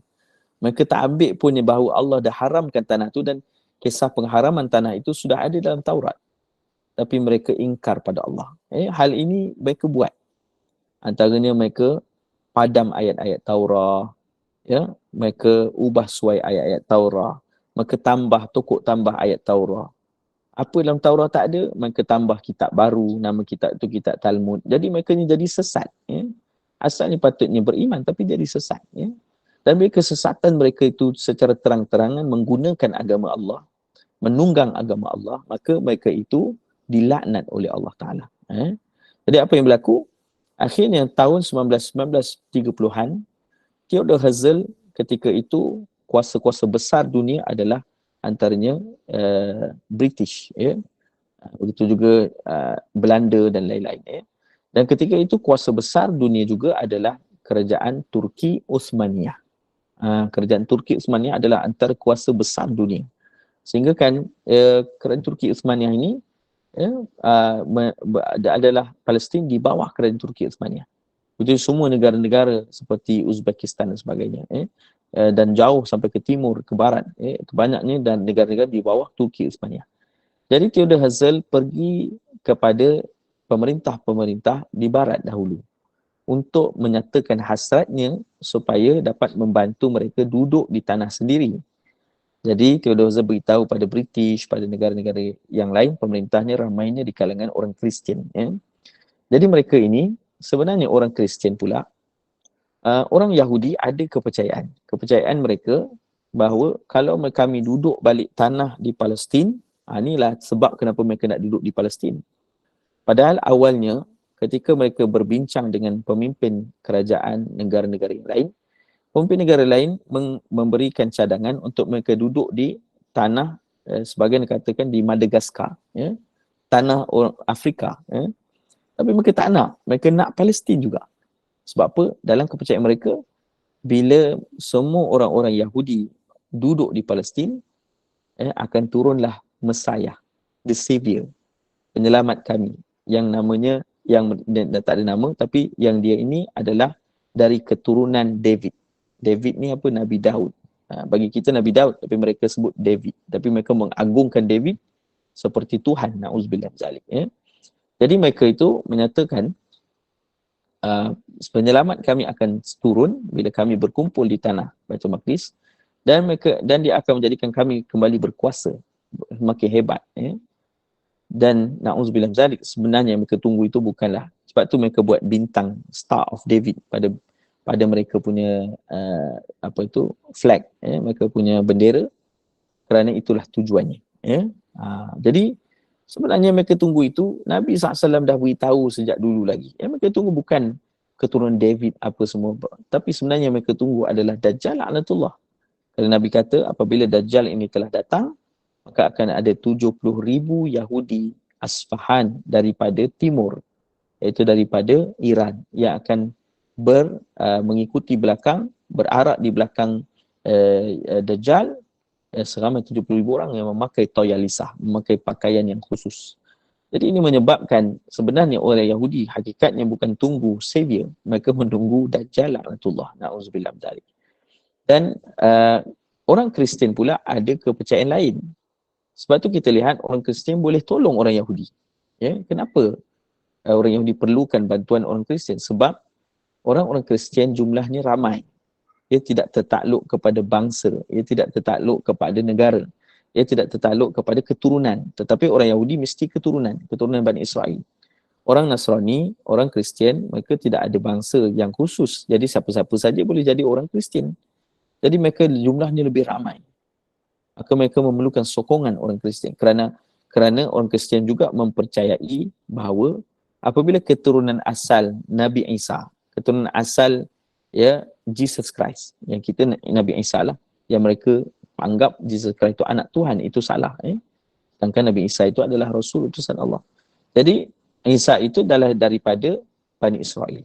Mereka tak ambil pun bahawa Allah dah haramkan tanah tu dan kisah pengharaman tanah itu sudah ada dalam Taurat. Tapi mereka ingkar pada Allah. Hal ini mereka buat. Antaranya mereka padam ayat-ayat Taurah, mereka ubah suai ayat-ayat Taurah, mereka tokok tambah ayat Taurah. Apa dalam Taurah tak ada, mereka tambah kitab baru, nama kitab itu kitab Talmud. Jadi mereka ni jadi sesat. Asalnya patutnya beriman tapi jadi sesat. Dan mereka kesesatan mereka itu secara terang-terangan menggunakan agama Allah, menunggang agama Allah, maka mereka itu dilaknat oleh Allah Ta'ala. Jadi apa yang berlaku? Akhirnya tahun 1930-an, Theodor Herzl ketika itu kuasa-kuasa besar dunia adalah antaranya British, begitu juga Belanda dan lain-lain. Dan ketika itu kuasa besar dunia juga adalah kerajaan Turki Uthmaniyah. Kerajaan Turki Uthmaniyah adalah antara kuasa besar dunia. Sehingga kan kerajaan Turki Uthmaniyah ini adalah Palestin di bawah kerajaan Turki Uthmaniyah. Itu semua negara-negara seperti Uzbekistan dan sebagainya, dan jauh sampai ke timur, ke barat, kebanyaknya, dan negara-negara di bawah Turki Uthmaniyah. Jadi Theodor Herzl pergi kepada pemerintah-pemerintah di barat dahulu untuk menyatakan hasratnya supaya dapat membantu mereka duduk di tanah sendiri. Jadi Theodor Herzl beritahu pada British, pada negara-negara yang lain, pemerintahnya ramainya di kalangan orang Kristian. Jadi mereka ini sebenarnya orang Kristian pula. Orang Yahudi ada kepercayaan mereka bahawa kalau kami duduk balik tanah di Palestin, inilah sebab kenapa mereka nak duduk di Palestin. Padahal awalnya ketika mereka berbincang dengan pemimpin kerajaan negara-negara yang lain, pemimpin negara lain memberikan cadangan untuk mereka duduk di tanah, sebagian katakan di Madagaskar, tanah orang Afrika. Tapi mereka tak nak, mereka nak Palestin juga. Sebab apa? Dalam kepercayaan mereka, bila semua orang-orang Yahudi duduk di Palestin, akan turunlah Messiah, the Savior, penyelamat kami, yang namanya, yang tak ada nama, tapi yang dia ini adalah dari keturunan David. David ni apa? Nabi Daud. Bagi kita Nabi Daud, tapi mereka sebut David. Tapi mereka mengagungkan David seperti Tuhan, na'udzubillah zalik. Jadi mereka itu menyatakan, penyelamat kami akan turun bila kami berkumpul di tanah Baitul Maqdis, dan dia akan menjadikan kami kembali berkuasa, semakin hebat. Dan na'udzubillah zalik, sebenarnya yang mereka tunggu itu bukanlah, sebab tu mereka buat bintang Star of David pada mereka punya flag, mereka punya bendera, kerana itulah tujuannya. Jadi sebenarnya mereka tunggu itu, Nabi SAW dah beritahu sejak dulu lagi. Yang mereka tunggu bukan keturunan David apa semua, tapi sebenarnya mereka tunggu adalah Dajjal la'natullah. Kerana Nabi kata apabila Dajjal ini telah datang, maka akan ada 70,000 Yahudi Asfahan daripada timur, iaitu daripada Iran, yang akan mengikuti belakang, berarak di belakang Dajjal, seramai 70,000 orang yang memakai toyalisah, memakai pakaian yang khusus. Jadi ini menyebabkan sebenarnya orang Yahudi hakikatnya bukan tunggu Savior, mereka menunggu Dajjal la'natullah, na'udzubillah dzalik. Dan orang Kristian pula ada kepercayaan lain. Sebab tu kita lihat orang Kristian boleh tolong orang Yahudi. Kenapa orang Yahudi perlukan bantuan orang Kristian? Sebab orang-orang Kristian jumlahnya ramai. Ia tidak tertakluk kepada bangsa, ia tidak tertakluk kepada negara, ia tidak tertakluk kepada keturunan. Tetapi orang Yahudi mesti keturunan Bani Israel. Orang Nasrani, orang Kristian, mereka tidak ada bangsa yang khusus. Jadi siapa-siapa saja boleh jadi orang Kristian. Jadi mereka jumlahnya lebih ramai. Maka mereka memerlukan sokongan orang Kristian. Kerana orang Kristian juga mempercayai bahawa apabila keturunan asal Nabi Isa, keturunan asal Jesus Christ, yang kita Nabi Isa lah, yang mereka anggap Jesus Christ itu anak Tuhan, itu salah. Sedangkan Nabi Isa itu adalah Rasul utusan Allah. Jadi Isa itu adalah daripada Bani Israel.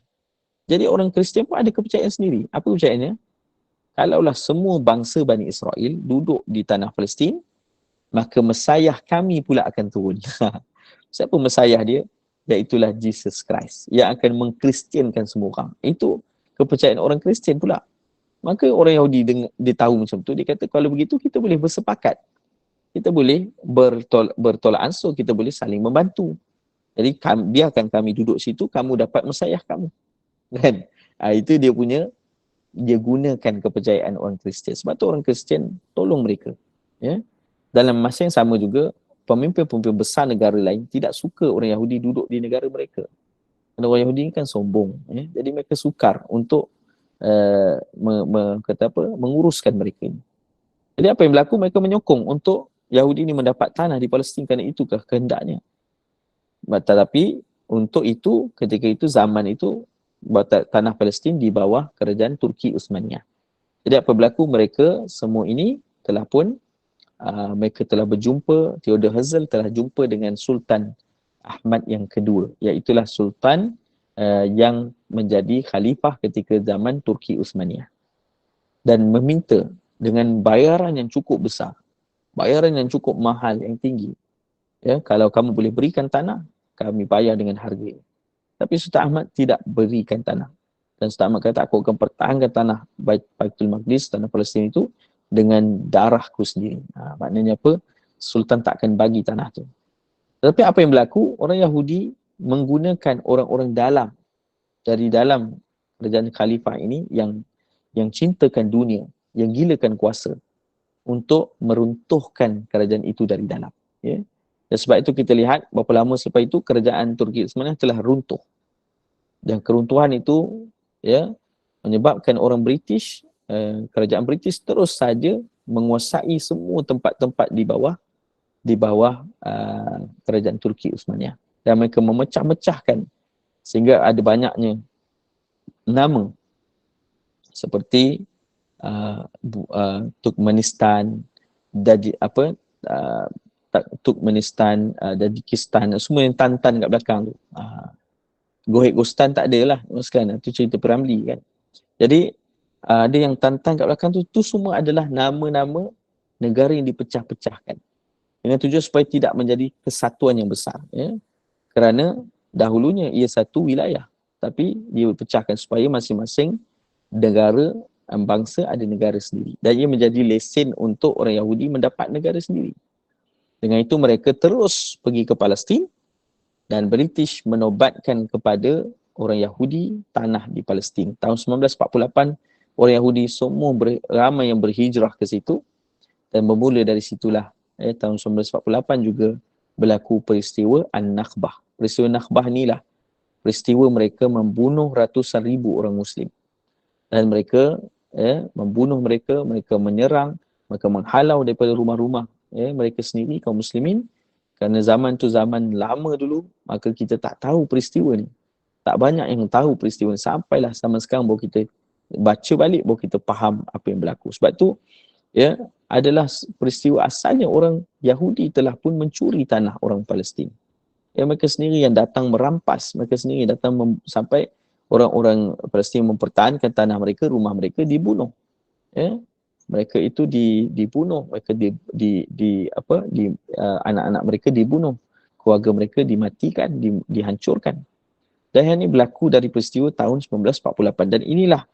Jadi orang Kristian pun ada kepercayaan sendiri. Apa kepercayaannya? Kalaulah semua bangsa Bani Israel duduk di tanah Palestin, maka Mesiah kami pula akan turun. Siapa Mesiah dia? Iaitulah Jesus Christ, yang akan mengkristiankan semua orang. Itu kepercayaan orang Kristian pula. Maka orang Yahudi dia tahu macam tu, dia kata kalau begitu kita boleh bersepakat. Kita boleh bertolak ansur, kita boleh saling membantu. Jadi biarkan kami duduk situ, kamu dapat Mesiah kamu. Kan? Itu dia gunakan kepercayaan orang Kristian. Sebab tu orang Kristian tolong mereka. Dalam masa yang sama juga, pemimpin-pemimpin besar negara lain tidak suka orang Yahudi duduk di negara mereka. Kerana orang Yahudi ni kan sombong. Jadi mereka sukar untuk menguruskan mereka ini. Jadi apa yang berlaku? Mereka menyokong untuk Yahudi ini mendapat tanah di Palestin, kerana itukah kehendaknya. Tetapi untuk itu, ketika itu, zaman itu, tanah Palestin di bawah kerajaan Turki Uthmaniyah. Jadi apa berlaku? Mereka semua ini telah pun mereka telah berjumpa, Theodor Herzl telah jumpa dengan Sultan Ahmad yang kedua, iaitulah Sultan yang menjadi khalifah ketika zaman Turki Uthmaniyah, dan meminta dengan bayaran yang cukup besar, bayaran yang cukup mahal, yang tinggi, Ya, kalau kamu boleh berikan tanah, kami bayar dengan harga ini. Tapi Sultan Ahmad tidak berikan tanah. Dan Sultan Ahmad kata, aku akan pertahankan tanah Baitul Maqdis, tanah Palestin itu dengan darahku sendiri. Maknanya apa? Sultan tak akan bagi tanah tu. Tetapi apa yang berlaku? Orang Yahudi menggunakan orang-orang dalam dari dalam kerajaan khalifah ini yang cintakan dunia, yang gilakan kuasa untuk meruntuhkan kerajaan itu dari dalam. Ya. Dan sebab itu kita lihat berapa lama selepas itu kerajaan Turki sebenarnya telah runtuh. Dan keruntuhan itu ya menyebabkan orang British, kerajaan British terus saja menguasai semua tempat-tempat di bawah kerajaan Turki Uthmaniyah. Dan mereka memecah-mecahkan sehingga ada banyaknya nama seperti Turkmenistan, Turkmenistan, Tajikistan, semua yang tan-tan kat belakang tu. Gohek-Gostan tak ada lah sekarang, tu cerita Piramli kan. Jadi ada yang tan-tan kat belakang tu semua adalah nama-nama negara yang dipecah-pecahkan dengan tujuan supaya tidak menjadi kesatuan yang besar, ya. Kerana dahulunya ia satu wilayah, tapi dia pecahkan supaya masing-masing negara, bangsa ada negara sendiri. Dan ia menjadi lesen untuk orang Yahudi mendapat negara sendiri. Dengan itu mereka terus pergi ke Palestin dan British menobatkan kepada orang Yahudi tanah di Palestin. Tahun 1948, orang Yahudi semua ramai yang berhijrah ke situ dan bermula dari situlah tahun 1948 juga berlaku peristiwa An-Nakbah. Peristiwa Nakbah inilah peristiwa mereka membunuh ratusan ribu orang Muslim. Dan mereka membunuh mereka, mereka menyerang, mereka menghalau daripada rumah-rumah mereka sendiri, kaum muslimin. Kerana zaman tu zaman lama dulu, maka kita tak tahu peristiwa ni. Tak banyak yang tahu peristiwa ni. Sampailah zaman sekarang baru kita baca balik, baru kita faham apa yang berlaku. Sebab tu, ya, adalah peristiwa asalnya orang Yahudi telah pun mencuri tanah orang Palestin. Ya, mereka sendiri yang datang merampas, mereka sendiri yang datang sampai orang-orang Palestin mempertahankan tanah mereka, rumah mereka dibunuh. Ya. Mereka itu dibunuh, mereka anak-anak mereka dibunuh, keluarga mereka dimatikan, dihancurkan. Dan yang ini berlaku dari peristiwa tahun 1948. Dan inilah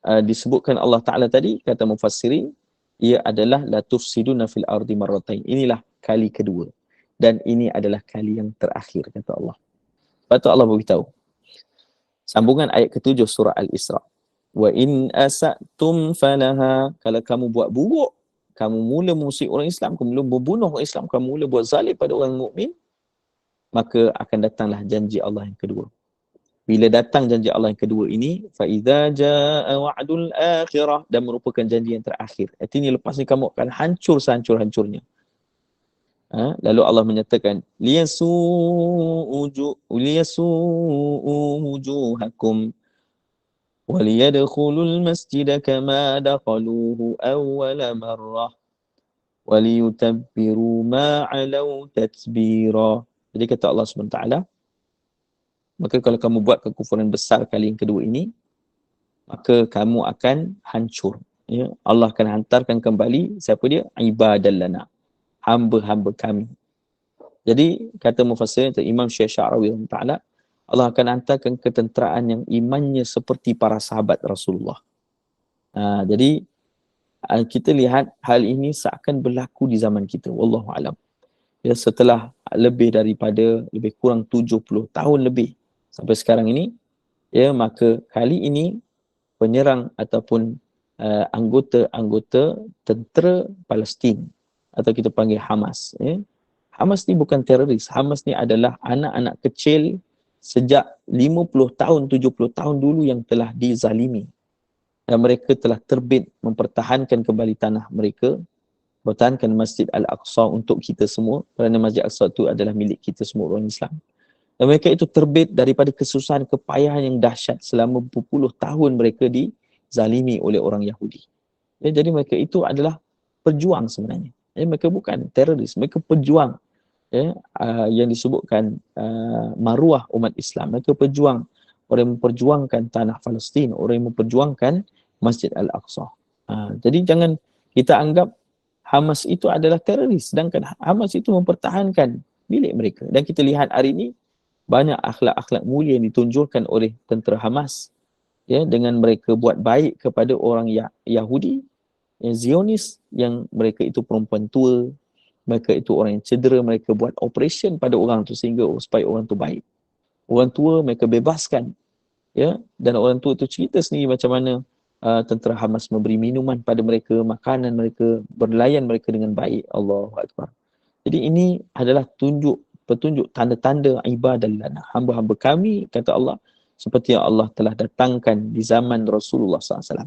disebutkan Allah Ta'ala tadi, kata mufassirin, ia adalah la tufsiduna fil ardi marratain. Inilah kali kedua. Dan ini adalah kali yang terakhir, kata Allah. Lepas tu Allah beritahu. Sambungan ayat ke-7 surah Al-Isra. Wa in asatum falaha, kalau kamu buat buruk, kamu mula mengusik orang Islam, kamu mula membunuh orang Islam, kamu mula buat zalim pada orang mukmin, maka akan datanglah janji Allah yang kedua. Bila datang janji Allah yang kedua ini, fa idza jaa wa'dul akhirah, dan merupakan janji yang terakhir. Artinya lepas ni kamu akan hancur sehancur-hancurnya. Lalu Allah menyatakan liyasu'u wujuhakum وَلِيَدْخُلُوا الْمَسْجِدَ كَمَا دَخَلُوهُ أَوَّلَ مَرَّةٍ وَلِيُتَبِّرُوا مَا عَلَوْا تَتْبِيرًا. Jadi kata Allah SWT, maka kalau kamu buat kekufuran besar kali yang kedua ini, maka kamu akan hancur. Ya? Allah akan hantarkan kembali, siapa dia? Ibadallana, hamba-hamba kami. Jadi kata mufassir Imam Syekh Sya'rawi SWT, Allah akan hantarkan ketenteraan yang imannya seperti para sahabat Rasulullah. Jadi kita lihat hal ini seakan berlaku di zaman kita. Wallahu alam. Ya, setelah lebih kurang 70 tahun lebih sampai sekarang ini, ya, maka kali ini penyerang ataupun anggota-anggota tentera Palestin atau kita panggil Hamas. Ya. Hamas ni bukan teroris. Hamas ni adalah anak-anak kecil sejak 50 tahun, 70 tahun dulu yang telah dizalimi. Dan mereka telah terbit mempertahankan kembali tanah mereka, mempertahankan Masjid Al-Aqsa untuk kita semua, kerana Masjid Al-Aqsa itu adalah milik kita semua orang Islam. Dan mereka itu terbit daripada kesusahan, kepayahan yang dahsyat selama berpuluh tahun mereka dizalimi oleh orang Yahudi. Ya, jadi mereka itu adalah pejuang sebenarnya. Ya, mereka bukan teroris, mereka pejuang. Ya, yang disebutkan maruah umat Islam. Mereka pejuang, orang yang memperjuangkan tanah Palestin, orang yang memperjuangkan Masjid Al-Aqsa. Jadi jangan kita anggap Hamas itu adalah teroris, sedangkan Hamas itu mempertahankan milik mereka. Dan kita lihat hari ini banyak akhlak-akhlak mulia yang ditunjukkan oleh tentera Hamas, ya, dengan mereka buat baik kepada orang Yahudi, yang Zionis, yang mereka itu perempuan tua, mereka itu orang yang cedera, mereka buat operation pada orang tu sehingga supaya orang tu baik. Orang tua mereka bebaskan, ya, dan orang tua itu cerita sendiri macam mana tentera Hamas memberi minuman pada mereka, makanan mereka, berlayan mereka dengan baik. Allahu Akbar. Jadi ini adalah petunjuk tanda-tanda ibadah lana, hamba-hamba kami, kata Allah, seperti yang Allah telah datangkan di zaman Rasulullah SAW.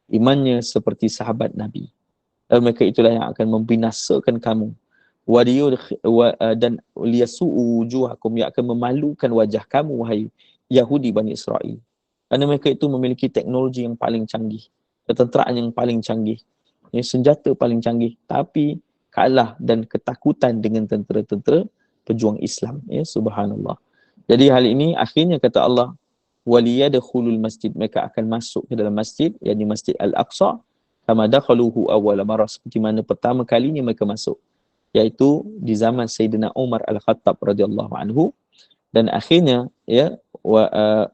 Imannya seperti sahabat Nabi. Dan mereka itulah yang akan membinasakan kamu. Dan liyasu'u wujuhakum, yang akan memalukan wajah kamu, wahai Yahudi Bani Israel. Kerana mereka itu memiliki teknologi yang paling canggih, ketenteraan yang paling canggih, senjata paling canggih, tapi kalah dan ketakutan dengan tentera-tentera pejuang Islam. Ya, subhanallah. Jadi hal ini akhirnya kata Allah, waliyadkhulul masjid, mereka akan masuk ke dalam masjid, yakni Masjid Al-Aqsa, kama dakhaluhu awwal marrah, seperti mana pertama kalinya mereka masuk, iaitu di zaman Sayyidina Umar Al-Khattab radhiyallahu anhu. Dan akhirnya, ya,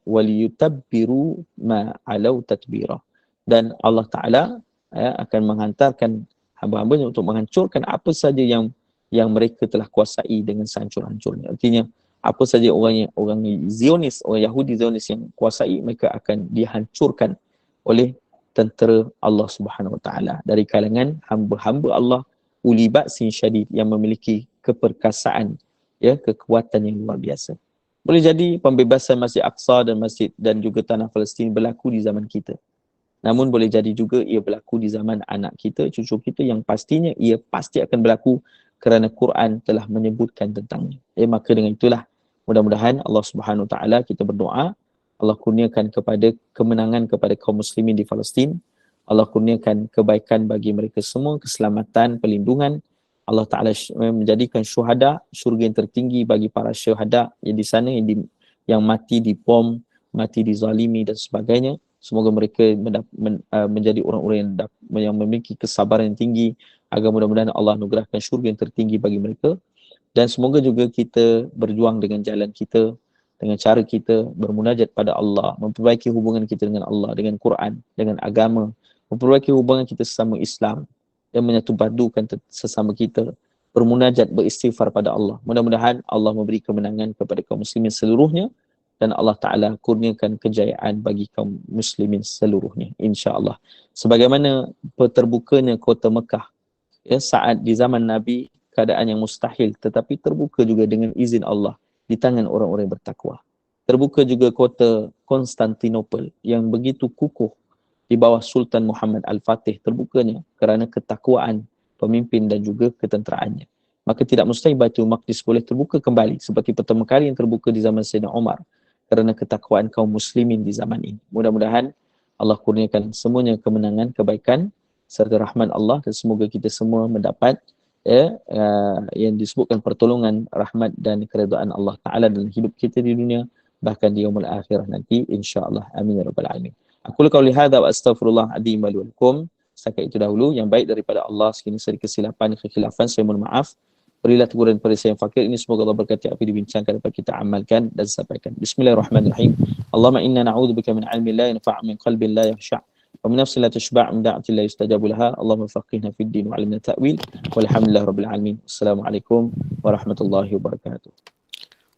waliyutabbiru ma alau tatbira, dan Allah Ta'ala, ya, akan menghantarkan hamba-hambanya untuk menghancurkan apa saja yang mereka telah kuasai dengan sehancur-hancurnya. Artinya apa saja orang Zionis, orang Yahudi Zionis yang kuasai, mereka akan dihancurkan oleh tentera Allah Subhanahu Wa Taala dari kalangan hamba-hamba Allah uli ba'sin syadid, yang memiliki keperkasaan, ya, kekuatan yang luar biasa. Boleh jadi pembebasan Masjid Aqsa dan juga tanah Palestin berlaku di zaman kita. Namun boleh jadi juga ia berlaku di zaman anak kita, cucu kita, yang pastinya ia pasti akan berlaku kerana Quran telah menyebutkan tentangnya. Maka dengan itulah mudah-mudahan Allah Subhanahu Wa Taala, kita berdoa, Allah kurniakan kepada kemenangan kepada kaum muslimin di Palestin. Allah kurniakan kebaikan bagi mereka semua, keselamatan, perlindungan. Allah Ta'ala menjadikan syuhada, syurga yang tertinggi bagi para syuhada yang di sana, yang mati di bom, mati dizalimi dan sebagainya. Semoga mereka menjadi orang-orang yang memiliki kesabaran yang tinggi, agar mudah-mudahan Allah anugerahkan syurga yang tertinggi bagi mereka. Dan semoga juga kita berjuang dengan jalan kita, dengan cara kita bermunajat pada Allah, memperbaiki hubungan kita dengan Allah, dengan Quran, dengan agama, memperbaiki hubungan kita sesama Islam, dan menyatupadukan sesama kita, bermunajat, beristighfar pada Allah. Mudah-mudahan Allah memberi kemenangan kepada kaum muslimin seluruhnya, dan Allah Ta'ala kurniakan kejayaan bagi kaum muslimin seluruhnya, insya-Allah. Sebagaimana terbukanya kota Mekah, ya, saat di zaman Nabi, keadaan yang mustahil, tetapi terbuka juga dengan izin Allah di tangan orang-orang yang bertakwa. Terbuka juga kota Konstantinopel yang begitu kukuh di bawah Sultan Muhammad Al-Fatih, terbukanya kerana ketakwaan pemimpin dan juga ketenteraannya. Maka tidak mustahil Baitul Maqdis boleh terbuka kembali seperti pertama kali yang terbuka di zaman Sayyidina Umar, kerana ketakwaan kaum muslimin di zaman ini. Mudah-mudahan Allah kurniakan semuanya kemenangan, kebaikan serta rahmat Allah, dan semoga kita semua mendapat, ya, yang disebutkan pertolongan, rahmat dan keredaan Allah Ta'ala dalam hidup kita di dunia, bahkan di yaumul akhirah nanti, insya-Allah. Amin ya rabbal alamin. Aku qauli hadza wa astaghfirullah adzim li wa lakum. Setakat itu dahulu, yang baik daripada Allah, sekiranya ada kesilapan, kekhilafan, saya mohon maaf. Berilah teguran kepada saya yang fakir ini, semoga Allah berkati apa dibincangkan dapat kita amalkan dan sampaikan. Bismillahirrahmanirrahim. Allahumma inna na'udzubika min 'ilmin la yanfa' min qalbin la yakhsha' wa min nafsin la tashba' min da'atin la yustajabu laha. Allahumma faqihna fid din wa 'allimna ta'wil. Walhamdulillahirabbil alamin. Assalamualaikum warahmatullahi wabarakatuh.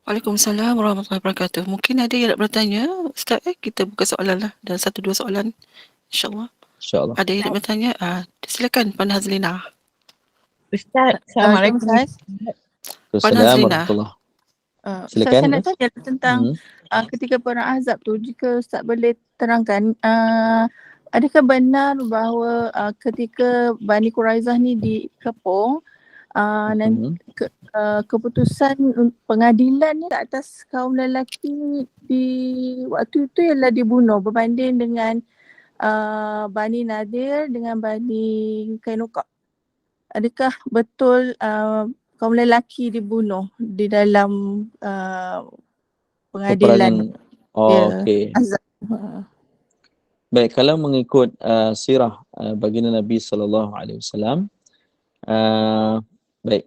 Waalaikumsalam warahmatullahi wabarakatuh. Mungkin ada yang nak bertanya, Ustaz, kita buka soalan lah. Dan 1-2 soalan, insyaAllah. InsyaAllah. Ada yang nak bertanya? Silakan, Puan Hazlina. Ustaz, Assalamualaikum Ustaz. Puan Assalamualaikum Hazlina. warahmatullahi. Ustaz, Silakan. saya nak tanya tentang ketika perang Ahzab tu, jika Ustaz boleh terangkan, adakah benar bahawa ketika Bani Quraizah ni dikepung, dan keputusan pengadilan ni atas kaum lelaki di waktu itu ialah dibunuh, berbanding dengan Bani Nadir dengan Bani Kainuqa? Adakah betul kaum lelaki dibunuh di dalam pengadilan Okey. Ahzab? Baik, kalau mengikut sirah baginda Nabi sallallahu alaihi wasallam, Baik.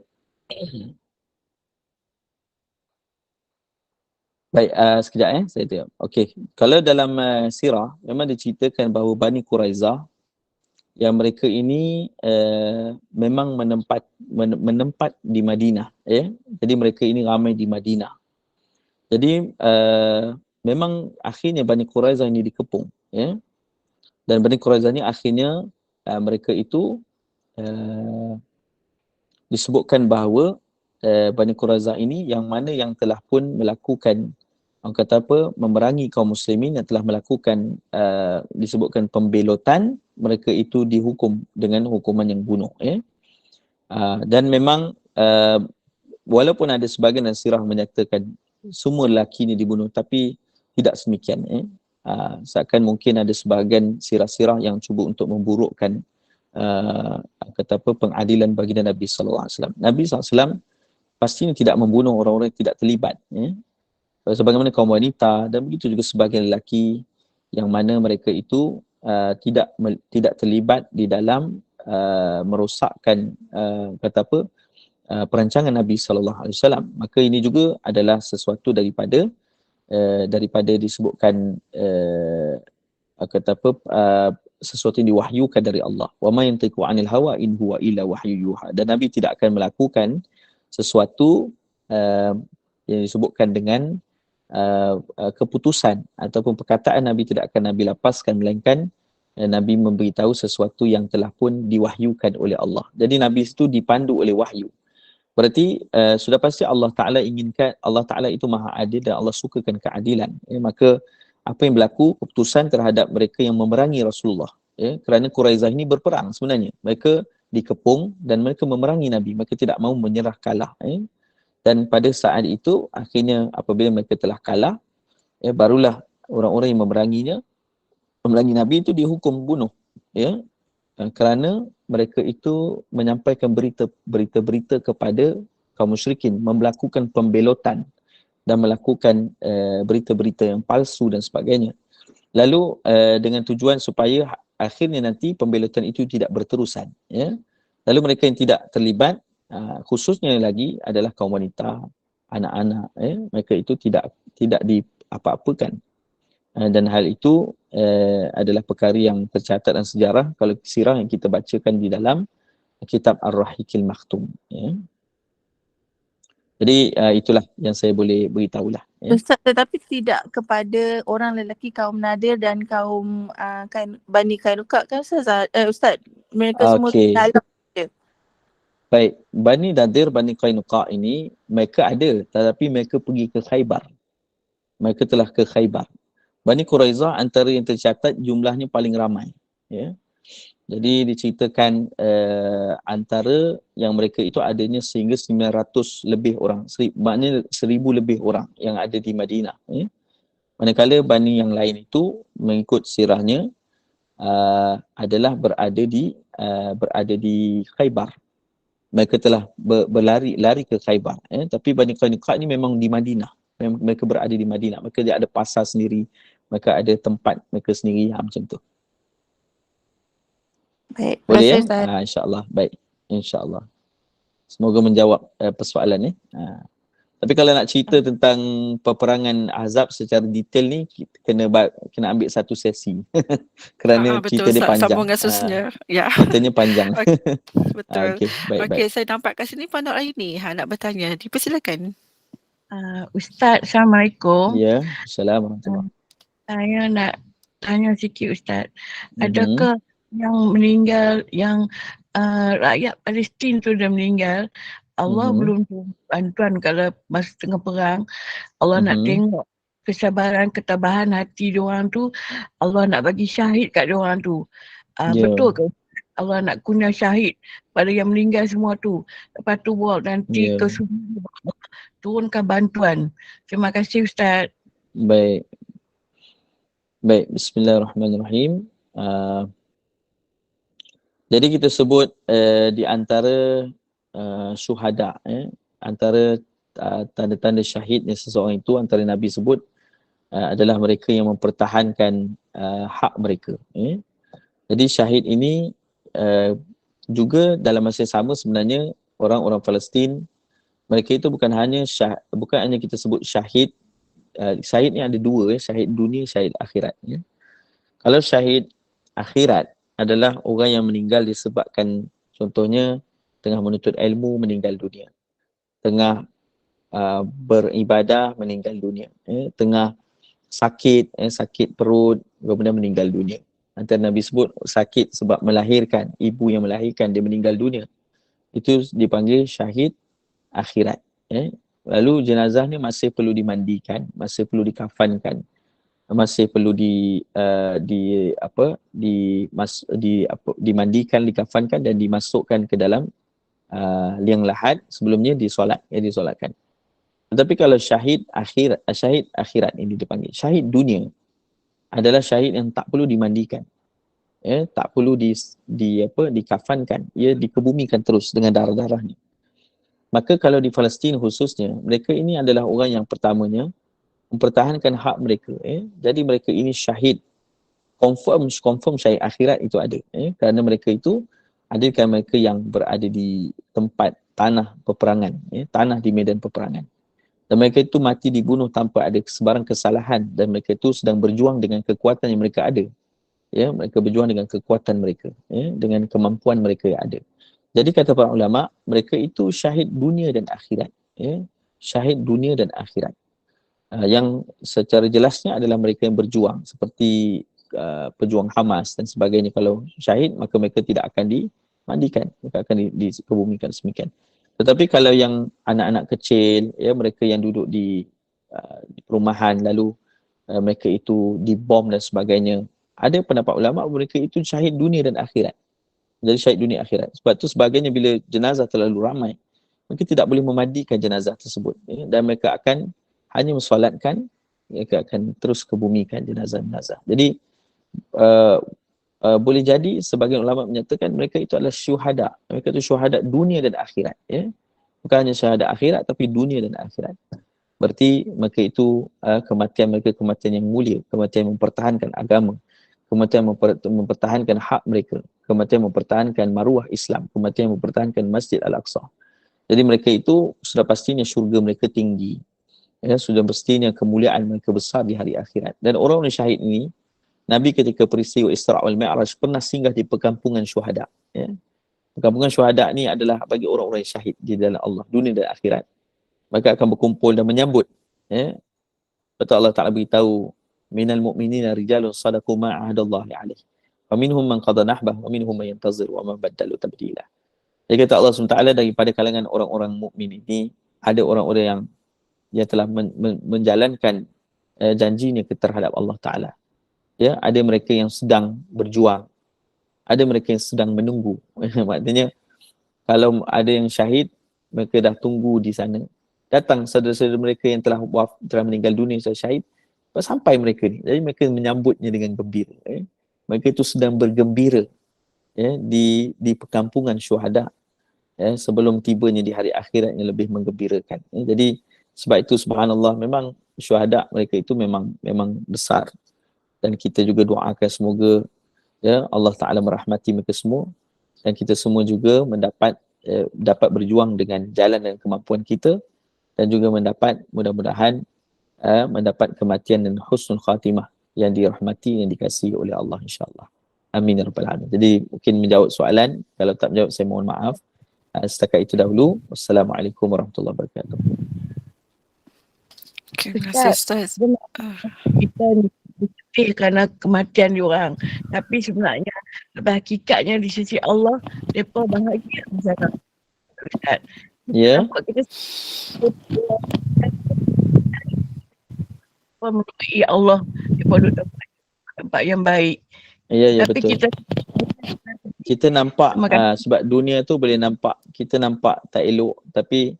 Baik, sekejap saya tengok. Okey, kalau dalam sirah memang diceritakan bahawa Bani Quraizah yang mereka ini memang menempat di Madinah, ya. Jadi mereka ini ramai di Madinah. Jadi memang akhirnya Bani Quraizah ini dikepung, ya. Dan Bani Quraizah ini akhirnya mereka itu disebutkan bahawa Bani Quraizah ini yang mana yang telah pun melakukan, orang kata apa, memerangi kaum muslimin, yang telah melakukan disebutkan pembelotan, mereka itu dihukum dengan hukuman yang bunuh, ya. Dan memang walaupun ada sebahagian sirah menyatakan semua lelaki ini dibunuh, tapi tidak semikian, ya. Seakan mungkin ada sebahagian sirah-sirah yang cuba untuk memburukkan kata apa, pengadilan baginda Nabi sallallahu alaihi wasallam. Nabi sallallahu alaihi wasallam pastinya tidak membunuh orang-orang yang tidak terlibat, ya. Sebagaimana kaum wanita dan begitu juga sebagian lelaki yang mana mereka itu tidak terlibat di dalam merosakkan kata apa, perancangan Nabi sallallahu alaihi wasallam. Maka ini juga adalah sesuatu daripada disebutkan kata apa, sesuatu yang diwahyukan dari Allah. Wa ma yantiqu 'anil hawa in huwa illa wahyu yuha. Dan Nabi tidak akan melakukan sesuatu yang disebutkan dengan keputusan ataupun perkataan Nabi tidak akan Nabi lepaskan, melainkan Nabi memberitahu sesuatu yang telah pun diwahyukan oleh Allah. Jadi Nabi itu dipandu oleh wahyu. Berarti sudah pasti Allah Ta'ala inginkan, Allah Ta'ala itu maha adil dan Allah sukakan keadilan. Maka apa yang berlaku, keputusan terhadap mereka yang memerangi Rasulullah, ya, kerana Quraizah ini berperang sebenarnya. Mereka dikepung dan mereka memerangi Nabi. Mereka tidak mahu menyerah kalah. Dan pada saat itu, akhirnya apabila mereka telah kalah, barulah orang-orang yang memerangi Nabi itu dihukum bunuh. Ya, kerana mereka itu menyampaikan berita-berita kepada kaum musyrikin, melakukan pembelotan dan melakukan berita-berita yang palsu dan sebagainya. Lalu dengan tujuan supaya akhirnya nanti pembelotan itu tidak berterusan, ya. Lalu mereka yang tidak terlibat, khususnya lagi adalah kaum wanita, anak-anak, mereka itu tidak diapa-apakan. Dan hal itu adalah perkara yang tercatat dalam sejarah kalau sirah yang kita bacakan di dalam kitab Ar-Rahiqil Maktum, ya. Jadi itulah yang saya boleh beritahulah, ya. Ustaz, tetapi tidak kepada orang lelaki kaum Nadir dan kaum Bani Kainuka kan Ustaz? Mereka semua Okey. dalam. Baik, Bani Nadir, Bani Qainuqa ini mereka ada, tetapi mereka pergi ke Khaybar. Mereka telah ke Khaybar. Bani Quraizah antara yang tercatat jumlahnya paling ramai, ya. Jadi diceritakan antara yang mereka itu adanya sehingga 900 lebih orang, maknanya 1000 lebih orang yang ada di Madinah, ya. Manakala Bani yang lain itu mengikut sirahnya adalah berada di Khaybar. Mereka telah berlari ke Khaybar, ya. Tapi Bani Qainuqa ni memang di Madinah. Mereka berada di Madinah. Mereka ada pasar sendiri, mereka ada tempat mereka sendiri, macam tu. Baik, Boleh, ya? Ustaz. InsyaAllah. Baik, insyaAllah. Semoga menjawab persoalan, ya. Tapi kalau nak cerita tentang peperangan Ahzab secara detail ni, kita kena ambil satu sesi. Kerana cerita betul, dia panjang. sambung kasusnya. Ya. Ceritanya panjang. Betul. Okey, baik. Okey, saya nampak kat sini Pandok Aini nak bertanya. Dipersilakan. Ustaz, Assalamualaikum. Ya, Assalamualaikum. Saya nak tanya sikit Ustaz. Adakah yang meninggal, yang rakyat Palestin tu dah meninggal, Allah belum bantuan kalau masa tengah perang, Allah nak tengok kesabaran, ketabahan hati diorang tu, Allah nak bagi syahid kat diorang tu. Betul ke Allah nak guna syahid pada yang meninggal semua tu? Lepas tu buat nanti ke Suria, turunkan bantuan. Terima kasih Ustaz. Baik, bismillahirrahmanirrahim. Jadi kita sebut di antara syuhada, antara tanda-tanda syahidnya seseorang itu, antara Nabi sebut adalah mereka yang mempertahankan hak mereka. Jadi syahid ini juga dalam masa yang sama sebenarnya orang-orang Palestin, mereka itu bukan hanya kita sebut syahid. Syahid ni ada dua, syahid dunia, syahid akhirat. Ya. Kalau syahid akhirat adalah orang yang meninggal disebabkan, contohnya tengah menuntut ilmu meninggal dunia, tengah beribadah meninggal dunia, tengah sakit, sakit perut kemudian meninggal dunia. Nanti Nabi sebut sakit sebab melahirkan, ibu yang melahirkan dia meninggal dunia, itu dipanggil syahid akhirat. Lalu jenazah ni masih perlu dimandikan, masih perlu dikafankan, masih perlu dimandikan, dikafankan dan dimasukkan ke dalam liang lahat, sebelumnya disolatkan. Tetapi kalau syahid akhirat ini dipanggil syahid dunia, adalah syahid yang tak perlu dimandikan, tak perlu dikafankan, ia dikebumikan terus dengan darah-darahnya. Maka kalau di Palestin khususnya, mereka ini adalah orang yang pertamanya mempertahankan hak mereka. Jadi mereka ini syahid, confirm syahid akhirat itu ada. Kerana mereka itu adalah mereka yang berada di tempat tanah peperangan, tanah di medan peperangan. Dan mereka itu mati dibunuh tanpa ada sebarang kesalahan, dan mereka itu sedang berjuang dengan kekuatan yang mereka ada. Mereka berjuang dengan kekuatan mereka, dengan kemampuan mereka yang ada. Jadi kata para ulama, mereka itu syahid dunia dan akhirat. Syahid dunia dan akhirat. Yang secara jelasnya adalah mereka yang berjuang, seperti pejuang Hamas dan sebagainya. Kalau syahid, maka mereka tidak akan dimandikan, mereka akan dikebumikan semikian. Tetapi kalau yang anak-anak kecil, mereka yang duduk di perumahan, lalu mereka itu dibom dan sebagainya, ada pendapat ulama mereka itu syahid dunia dan akhirat. Jadi syahid dunia akhirat. Sebab tu sebagainya bila jenazah terlalu ramai, mereka tidak boleh memandikan jenazah tersebut, dan mereka akan hanya mensolatkan, mereka akan terus kebumikan jenazah-jenazah. Jadi boleh jadi sebagian ulama menyatakan mereka itu adalah syuhada. Mereka itu syuhada dunia dan akhirat. Bukan hanya syuhada akhirat, tapi dunia dan akhirat. Berarti mereka itu kematian mereka kematian yang mulia, kematian mempertahankan agama, kematian mempertahankan hak mereka, kematian mempertahankan maruah Islam, kematian mempertahankan Masjid Al-Aqsa. Jadi mereka itu sudah pastinya syurga mereka tinggi. Sudah pastinya kemuliaan mereka besar di hari akhirat. Dan orang-orang syahid ini, Nabi ketika peristiwa Isra' wal Mi'raj pernah singgah di perkampungan syuhada. Perkampungan syuhada ni adalah bagi orang-orang yang syahid di dalam Allah, dunia dan akhirat. Mereka akan berkumpul dan menyambut. Betul Allah Ta'ala beritahu, minal mu'minina rijalun sadaqu ma'ahadallahi alaih. Wa minhum man qada nahbah, wa minhum man yantazir, wa man baddalu tabdila. Jadi kata Allah SWT, daripada kalangan orang-orang mukmin ini, ada orang-orang yang telah menjalankan janjinya terhadap Allah Ta'ala. Ada mereka yang sedang berjuang, ada mereka yang sedang menunggu. Maksudnya kalau ada yang syahid, mereka dah tunggu di sana. Datang saudara-saudara mereka yang telah meninggal dunia secara syahid, sampai mereka ni. Jadi mereka menyambutnya dengan gembira. Mereka itu sedang bergembira di perkampungan syuhada, sebelum tibanya di hari akhirat yang lebih menggembirakan. Jadi sebab itu subhanallah, memang syuhada mereka itu memang besar. Dan kita juga doakan semoga Allah Ta'ala merahmati mereka semua, dan kita semua juga dapat berjuang dengan jalan dan kemampuan kita, dan juga mudah-mudahan mendapat kematian dan husnul khatimah yang dirahmati, yang dikasihi oleh Allah insyaAllah. Amin ya rabbal alamin. Jadi mungkin menjawab soalan, kalau tak menjawab saya mohon maaf. Setakat itu dahulu. Wassalamualaikum warahmatullahi wabarakatuh. Okay, terima kasih Ustaz. Kita dipilih kerana kematian diorang, tapi sebenarnya hakikatnya di sisi Allah mereka bahagia di sana. Ustaz, nampak kita menuai Allah daripada tempat yang baik. Ya tapi betul. Kita nampak sebab dunia tu boleh nampak, kita nampak tak elok, tapi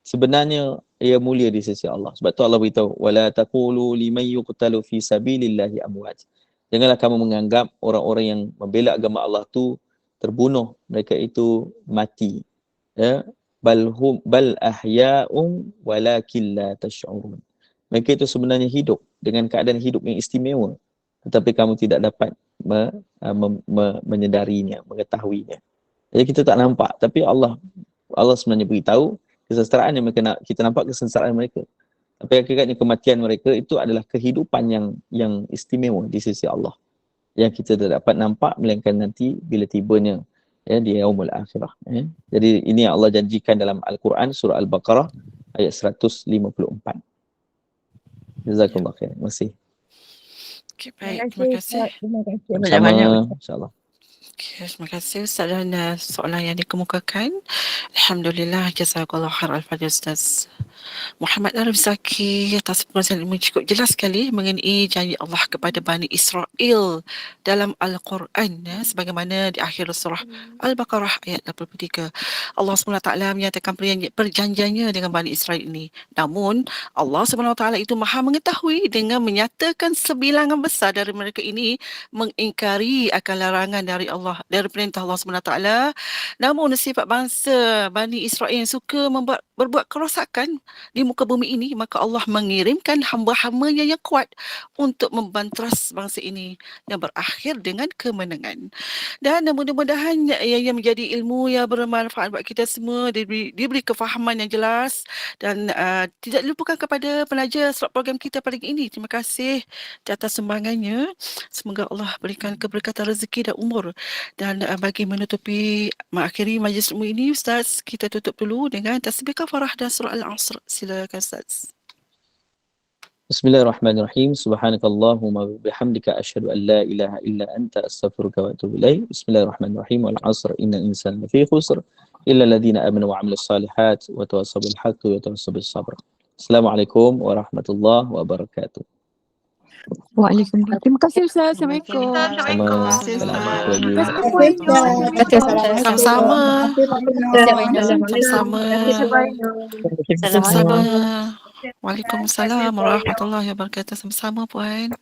sebenarnya ia mulia di sisi Allah. Sebab tu Allah beritahu, wala taqulu liman yuqtalu fi sabilillahi amwat. Janganlah kamu menganggap orang-orang yang membela agama Allah tu terbunuh, mereka itu mati. Bal ahya'um walakin la tash'urun. Mereka itu sebenarnya hidup dengan keadaan hidup yang istimewa, tetapi kamu tidak dapat menyedarinya, mengetahuinya. Jadi kita tak nampak, tapi Allah sebenarnya beritahu kesengsaraan yang mereka nak, kita nampak kesengsaraan mereka. Tapi hakikatnya kematian mereka itu adalah kehidupan yang istimewa di sisi Allah, yang kita tidak dapat nampak melainkan nanti bila tibanya di yaumul akhirah. Jadi ini yang Allah janjikan dalam Al-Quran surah Al-Baqarah ayat 154. Jazakallah khair. Terima kasih. Okay, baik. Terima kasih. Terima kasih Sama, banyak-banyak. insyaAllah. Okay, terima kasih Ustaz dan soalan yang dikemukakan. Alhamdulillah, jazakallah khair al-fadhil Ustaz Muhammad Arif Zaki atas penjelasan ilmu cukup jelas sekali mengenai janji Allah kepada Bani Israel dalam Al-Quran, sebagaimana di akhir surah Al-Baqarah ayat 83. Allah SWT menyatakan perjanjiannya dengan Bani Israel ini. Namun Allah SWT itu maha mengetahui dengan menyatakan sebilangan besar dari mereka ini mengingkari akan larangan dari Allah, dari perintah Allah SWT. Namun sifat bangsa Bani Israel yang suka berbuat kerosakan di muka bumi ini, maka Allah mengirimkan hamba-hambanya yang kuat untuk membantras bangsa ini yang berakhir dengan kemenangan. Dan mudah-mudahan yang menjadi ilmu yang bermanfaat buat kita semua, diberi kefahaman yang jelas dan tidak dilupakan kepada penaja slot program kita pada ini. Terima kasih di atas sumbangannya. Semoga Allah berikan keberkatan rezeki dan umur. Dan bagi menutupi, mengakhiri majlis ilmu ini, Ustaz, kita tutup dulu dengan tasbih kafarah dan surah Al-Asr. Silakan Ustaz. Bismillahirrahmanirrahim. Subhanakallahumma bihamdika asyhadu an la ilaha illa anta astaghfiruka wa atubu ilaik. Bismillahirrahmanirrahim. Wal 'asr innal insana lafi khusr illa alladziina aamanu wa 'amilus shalihat wa tawassaw bil haqqi wa tawassaw bis sabr. Assalamualaikum warahmatullahi wabarakatuh. Waalaikumsalam. Terima kasih Ustaz. Assalamualaikum. Sama. Assalamualaikum lagi. Sama-sama. Sama-sama. Sama-sama. Waalaikumsalam warahmatullahi wabarakatuh. Sama-sama Puan.